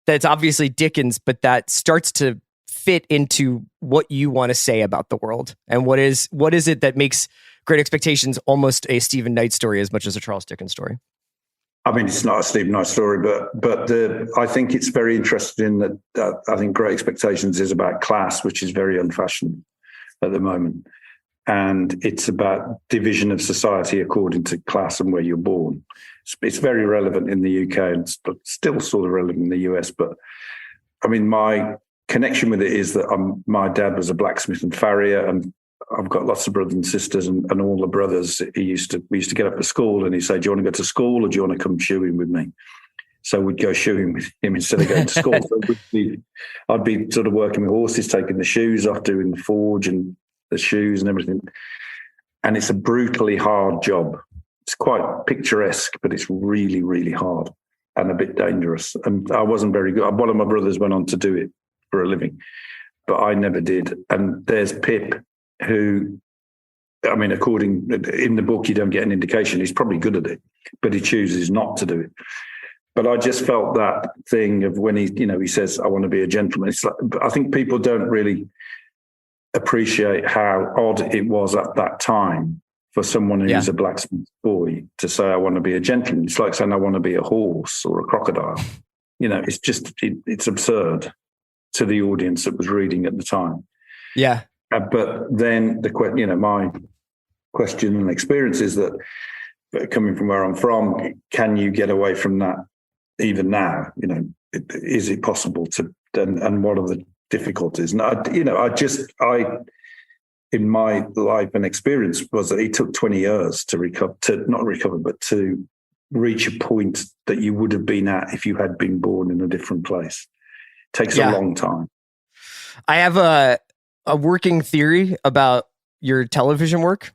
that's obviously Dickens, but that starts to fit into what you want to say about the world. And what is it that makes Great Expectations almost a Stephen Knight story as much as a Charles Dickens story? I mean, it's not a Stephen Knight story, but I think it's very interesting that I think Great Expectations is about class, which is very unfashioned at the moment. And it's about division of society according to class and where you're born. It's very relevant in the UK and still sort of relevant in the US. But I mean, my connection with it is that my dad was a blacksmith and farrier, and I've got lots of brothers and sisters, and all the brothers, we used to get up at school and he'd say, do you want to go to school or do you want to come shoeing with me? So we'd go shoeing with him instead of going to school. So I'd be sort of working with horses, taking the shoes off, doing the forge and the shoes and everything. And it's a brutally hard job. It's quite picturesque, but it's really, really hard and a bit dangerous. And I wasn't very good. One of my brothers went on to do it for a living, but I never did. And there's Pip, who, I mean, in the book, you don't get an indication. He's probably good at it, but he chooses not to do it. But I just felt that thing of when he says, I want to be a gentleman. It's like, I think people don't really appreciate how odd it was at that time for someone who's a blacksmith boy to say, I want to be a gentleman. It's like saying, I want to be a horse or a crocodile. It's just, it's absurd to the audience that was reading at the time. Yeah. But then my question and experience is that, coming from where I'm from, can you get away from that even now? Is it possible to? And what are the difficulties? And I in my life and experience was that it took 20 years to reach a point that you would have been at if you had been born in a different place. It takes a long time. I have a working theory about your television work,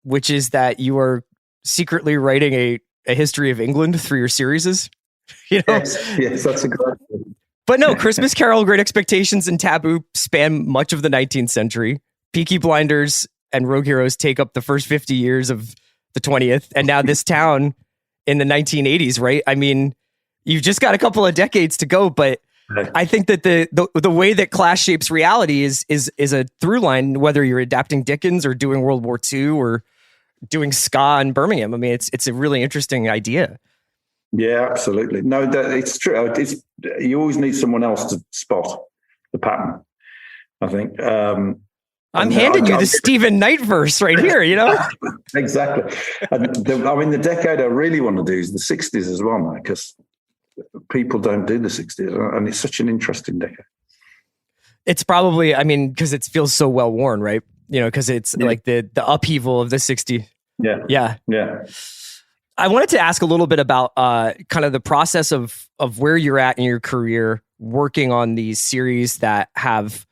which is that you are secretly writing a history of England through your series. Yes, that's a great one. But no, Christmas Carol, Great Expectations, and Taboo span much of the 19th century. Peaky Blinders and Rogue Heroes take up the first 50 years of the 20th. And now this town in the 1980s, right? I mean, you've just got a couple of decades to go, but I think that the way that class shapes reality is a through line, whether you're adapting Dickens or doing World War II or doing ska in Birmingham. I mean, it's a really interesting idea. Yeah, absolutely. No, it's true. You always need someone else to spot the pattern, I think. I'm handing you the Stephen Knight verse right here, Exactly. And the decade I really want to do is the 60s as well, Mike, because people don't do the 60s, and it's such an interesting decade. It's probably, because it feels so well worn, right? Because it's like the upheaval of the 60s. Yeah. I wanted to ask a little bit about kind of the process of where you're at in your career, working on these series that have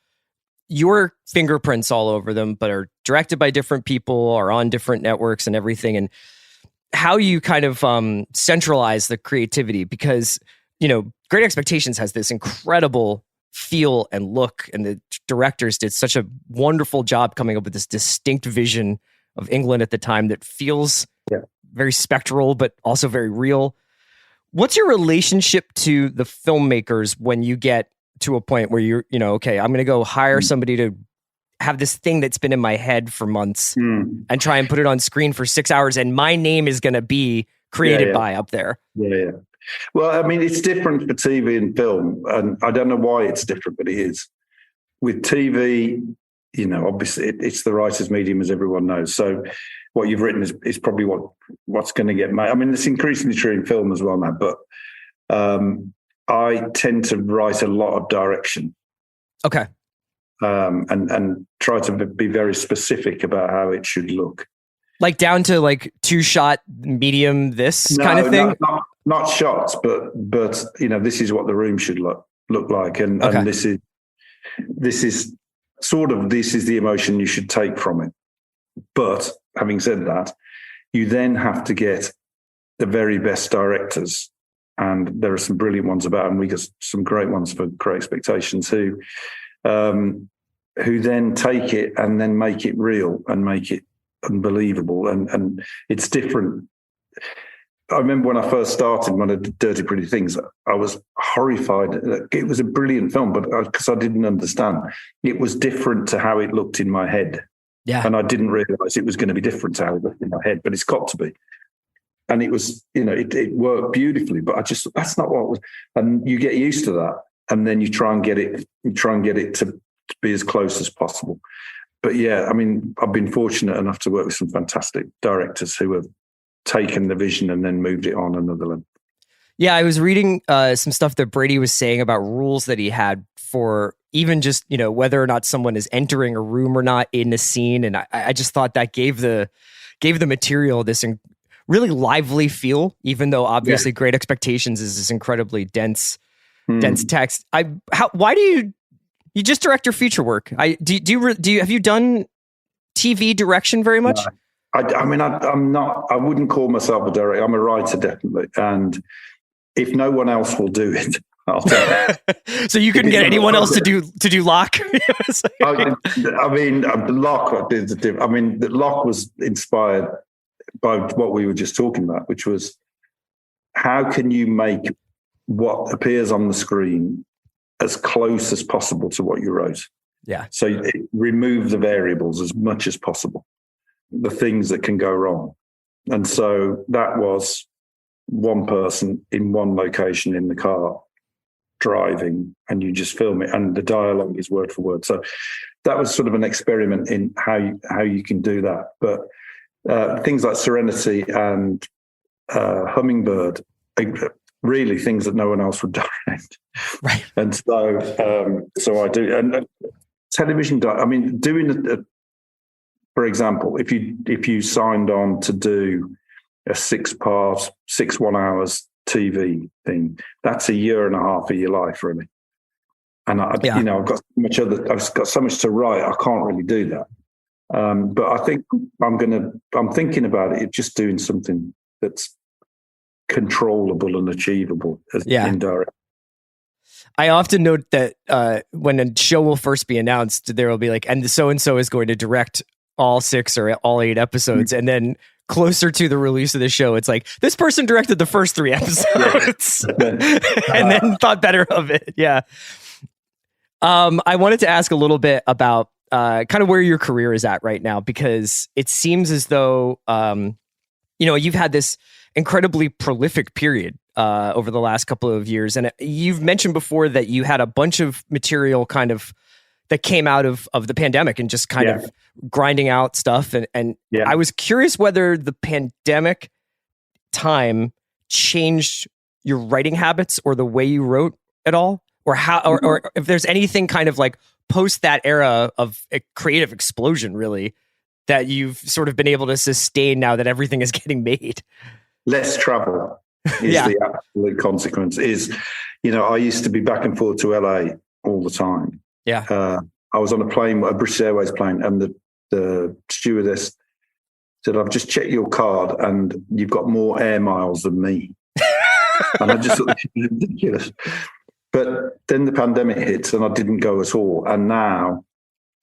your fingerprints all over them, but are directed by different people, are on different networks and everything, and how you kind of centralize the creativity, because, Great Expectations has this incredible feel and look, and the directors did such a wonderful job coming up with this distinct vision of England at the time that feels very spectral, but also very real. What's your relationship to the filmmakers when you get to a point where you're, okay, I'm going to go hire somebody to have this thing that's been in my head for months and try and put it on screen for 6 hours, and my name is going to be created by up there? Yeah. Well, it's different for TV and film, and I don't know why it's different, but it is. With TV, obviously it's the writer's medium, as everyone knows. So what you've written is probably what's going to get made. It's increasingly true in film as well now, but I tend to write a lot of direction. Okay. And try to be very specific about how it should look. Like down to like 2-shot medium, kind of thing? Not shots, but this is what the room should look look like, and this is the emotion you should take from it. But having said that, you then have to get the very best directors, and there are some brilliant ones about, and we got some great ones for Great Expectations who then take it and then make it real and make it unbelievable, and it's different. I remember when I first started, when I did Dirty Pretty Things, I was horrified. It was a brilliant film, but because I didn't understand, it was different to how it looked in my head. Yeah. And I didn't realise it was going to be different to how it looked in my head, but it's got to be. And it was, it worked beautifully, but that's not what it was. And you get used to that, and then you try and get it to be as close as possible. But yeah, I mean, I've been fortunate enough to work with some fantastic directors who have taken the vision and then moved it on another level. Yeah, I was reading some stuff that Brady was saying about rules that he had for even just, whether or not someone is entering a room or not in a scene. And I just thought that gave the material this really lively feel, even though obviously Great Expectations is this incredibly dense text. Why do you just direct your feature work? Have you done TV direction very much? No. I'm not. I wouldn't call myself a director. I'm a writer, definitely. And if no one else will do it, I'll do it. So you couldn't get anyone else to do Locke? Locke was inspired by what we were just talking about, which was how can you make what appears on the screen as close as possible to what you wrote? Yeah. So remove the variables as much as possible, the things that can go wrong. And so that was one person in one location in the car driving, and you just film it, and the dialogue is word for word. So that was sort of an experiment in how you can do that. But things like Serenity and Hummingbird are really things that no one else would direct. Right. And so I do. And television, doing for example, if you signed on to do a 6 1 hours TV thing, that's a year and a half of your life, really. And I've got so much to write, I can't really do that. But I think I'm thinking about it, just doing something that's controllable and achievable as indirect. I often note that when a show will first be announced, there will be like, and so-and-so is going to direct all 6 or all 8 episodes. And then closer to the release of the show, it's like, this person directed the first 3 episodes and then thought better of it. Yeah. I wanted to ask a little bit about kind of where your career is at right now, because it seems as though, you've had this incredibly prolific period over the last couple of years. And you've mentioned before that you had a bunch of material kind of that came out of the pandemic and just kind of grinding out stuff. And I was curious whether the pandemic time changed your writing habits or the way you wrote at all, or how, or if there's anything kind of like post that era of a creative explosion, really, that you've sort of been able to sustain now that everything is getting made. Less travel is the absolute consequence. I used to be back and forth to LA all the time. Yeah. I was on a plane, a British Airways plane, and the stewardess said, "I've just checked your card and you've got more air miles than me." And I just thought this was ridiculous. But then the pandemic hits and I didn't go at all. And now,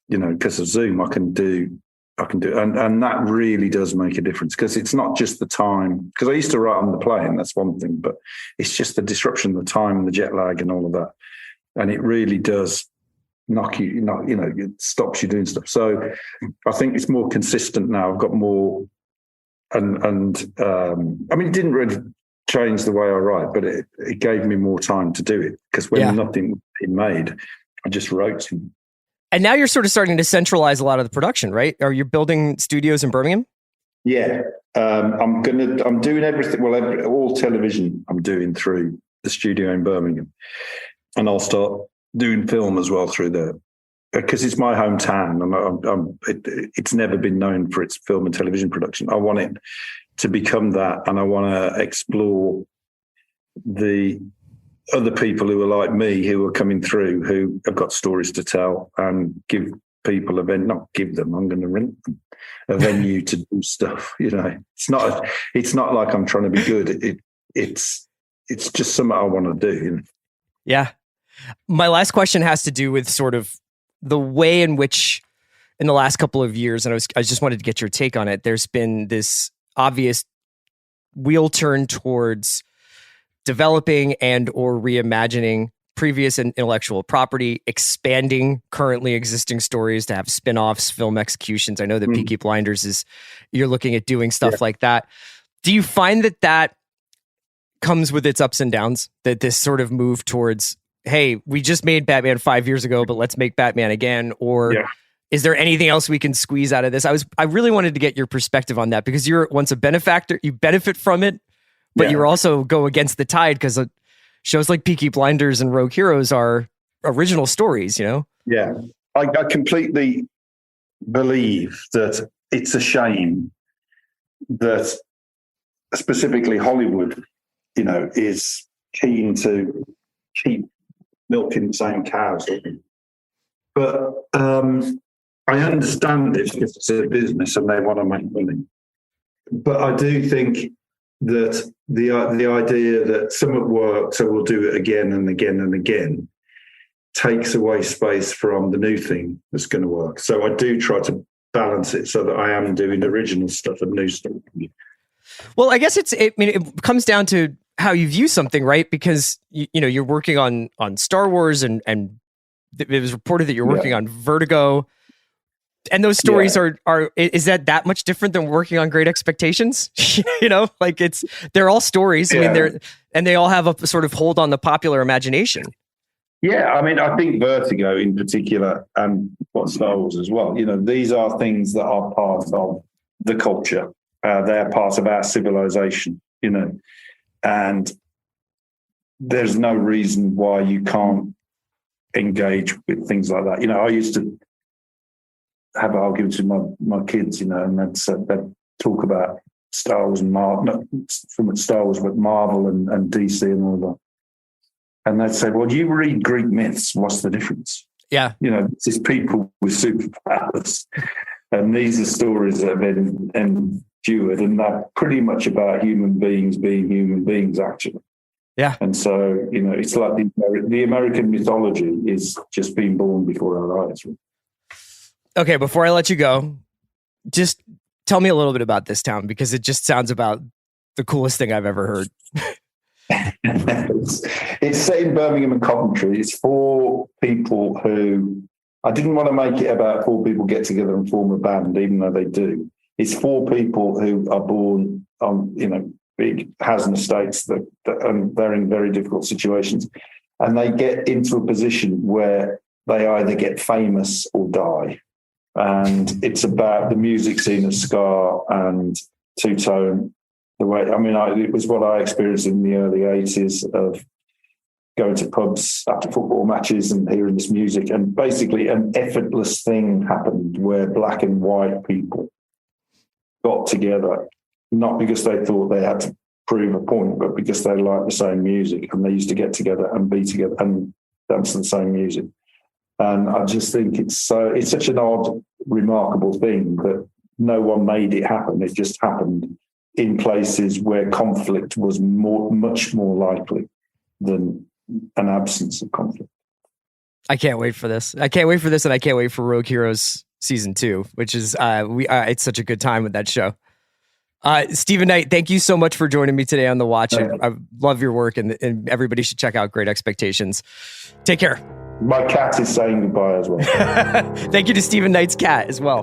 because of Zoom, I can do, and that really does make a difference, because it's not just the time, because I used to write on the plane, that's one thing, but it's just the disruption, the time, the jet lag and all of that. And it really does it stops you doing stuff. So I think it's more consistent now. I've got more, and it didn't really change the way I write, but it gave me more time to do it, because when nothing was being made, I just wrote. And now you're sort of starting to centralize a lot of the production, right? Are you building studios in Birmingham? Yeah. I'm doing everything. Well, all television I'm doing through the studio in Birmingham, and I'll start doing film as well through there, because it's my hometown, and it's never been known for its film and television production. I want it to become that, and I want to explore the other people who are like me, who are coming through, who have got stories to tell, and give people a venue. Not give them. I'm going to rent them a venue to do stuff. You know, it's not like I'm trying to be good. It's just something I want to do. You know? Yeah. My last question has to do with sort of the way in which, in the last couple of years, and I just wanted to get your take on it. There's been this obvious wheel turn towards developing and or reimagining previous intellectual property, expanding currently existing stories to have spin-offs, film executions. I know that Peaky Blinders you're looking at doing stuff like that. Do you find that comes with its ups and downs, that this sort of move towards, hey, we just made Batman 5 years ago, but let's make Batman again? Or is there anything else we can squeeze out of this? I really wanted to get your perspective on that, because you're once a benefactor, you benefit from it, but you also go against the tide, because shows like Peaky Blinders and Rogue Heroes are original stories, you know? Yeah. I completely believe that it's a shame that specifically Hollywood, you know, is keen to keep milking the same cows. But I understand it because it's a business and they want to make money. But I do think that the idea that something works, so we'll do it again and again and again, takes away space from the new thing that's going to work. So I do try to balance it so that I am doing original stuff and new stuff. Well, I guess it comes down to how you view something, right? Because you know, you're working on Star Wars and it was reported that you're working on Vertigo. And those stories are is that much different than working on Great Expectations? You know, like they're all stories. I mean, they all have a sort of hold on the popular imagination. Yeah, I mean, I think Vertigo in particular, and Star Wars as well, you know, these are things that are part of the culture. They're part of our civilization, you know, and there's no reason why you can't engage with things like that. You know, I used to have arguments with my kids, you know, and they'd talk about Star Wars and Marvel, not from Star Wars, but Marvel and DC and all that. And they'd say, well, you read Greek myths, what's the difference? Yeah. You know, this is people with superpowers. And these are stories that have been endured, and they're pretty much about human beings being human beings, actually. Yeah. And so, you know, it's like the American mythology is just being born before our eyes. Okay, before I let you go, just tell me a little bit about this town, because it just sounds about the coolest thing I've ever heard. It's set in Birmingham and Coventry. It's for people who, I didn't want to make it about 4 people get together and form a band, even though they do. It's for people who are born on, you know, big housing estates and they're in very difficult situations. And they get into a position where they either get famous or die. And it's about the music scene of ska and two-tone. It was what I experienced in the early 80s of going to pubs after football matches and hearing this music. And basically an effortless thing happened where black and white people got together, not because they thought they had to prove a point, but because they liked the same music, and they used to get together and be together and dance to the same music. And I just think it's such an odd, remarkable thing that no one made it happen. It just happened in places where conflict was much more likely than an absence of conflict. I can't wait for this. And I can't wait for Rogue Heroes season 2, which is it's such a good time with that show. Stephen Knight, thank you so much for joining me today on The Watch. I love your work, and everybody should check out Great Expectations. Take care. My cat is saying goodbye as well. Thank you to Stephen Knight's cat as well.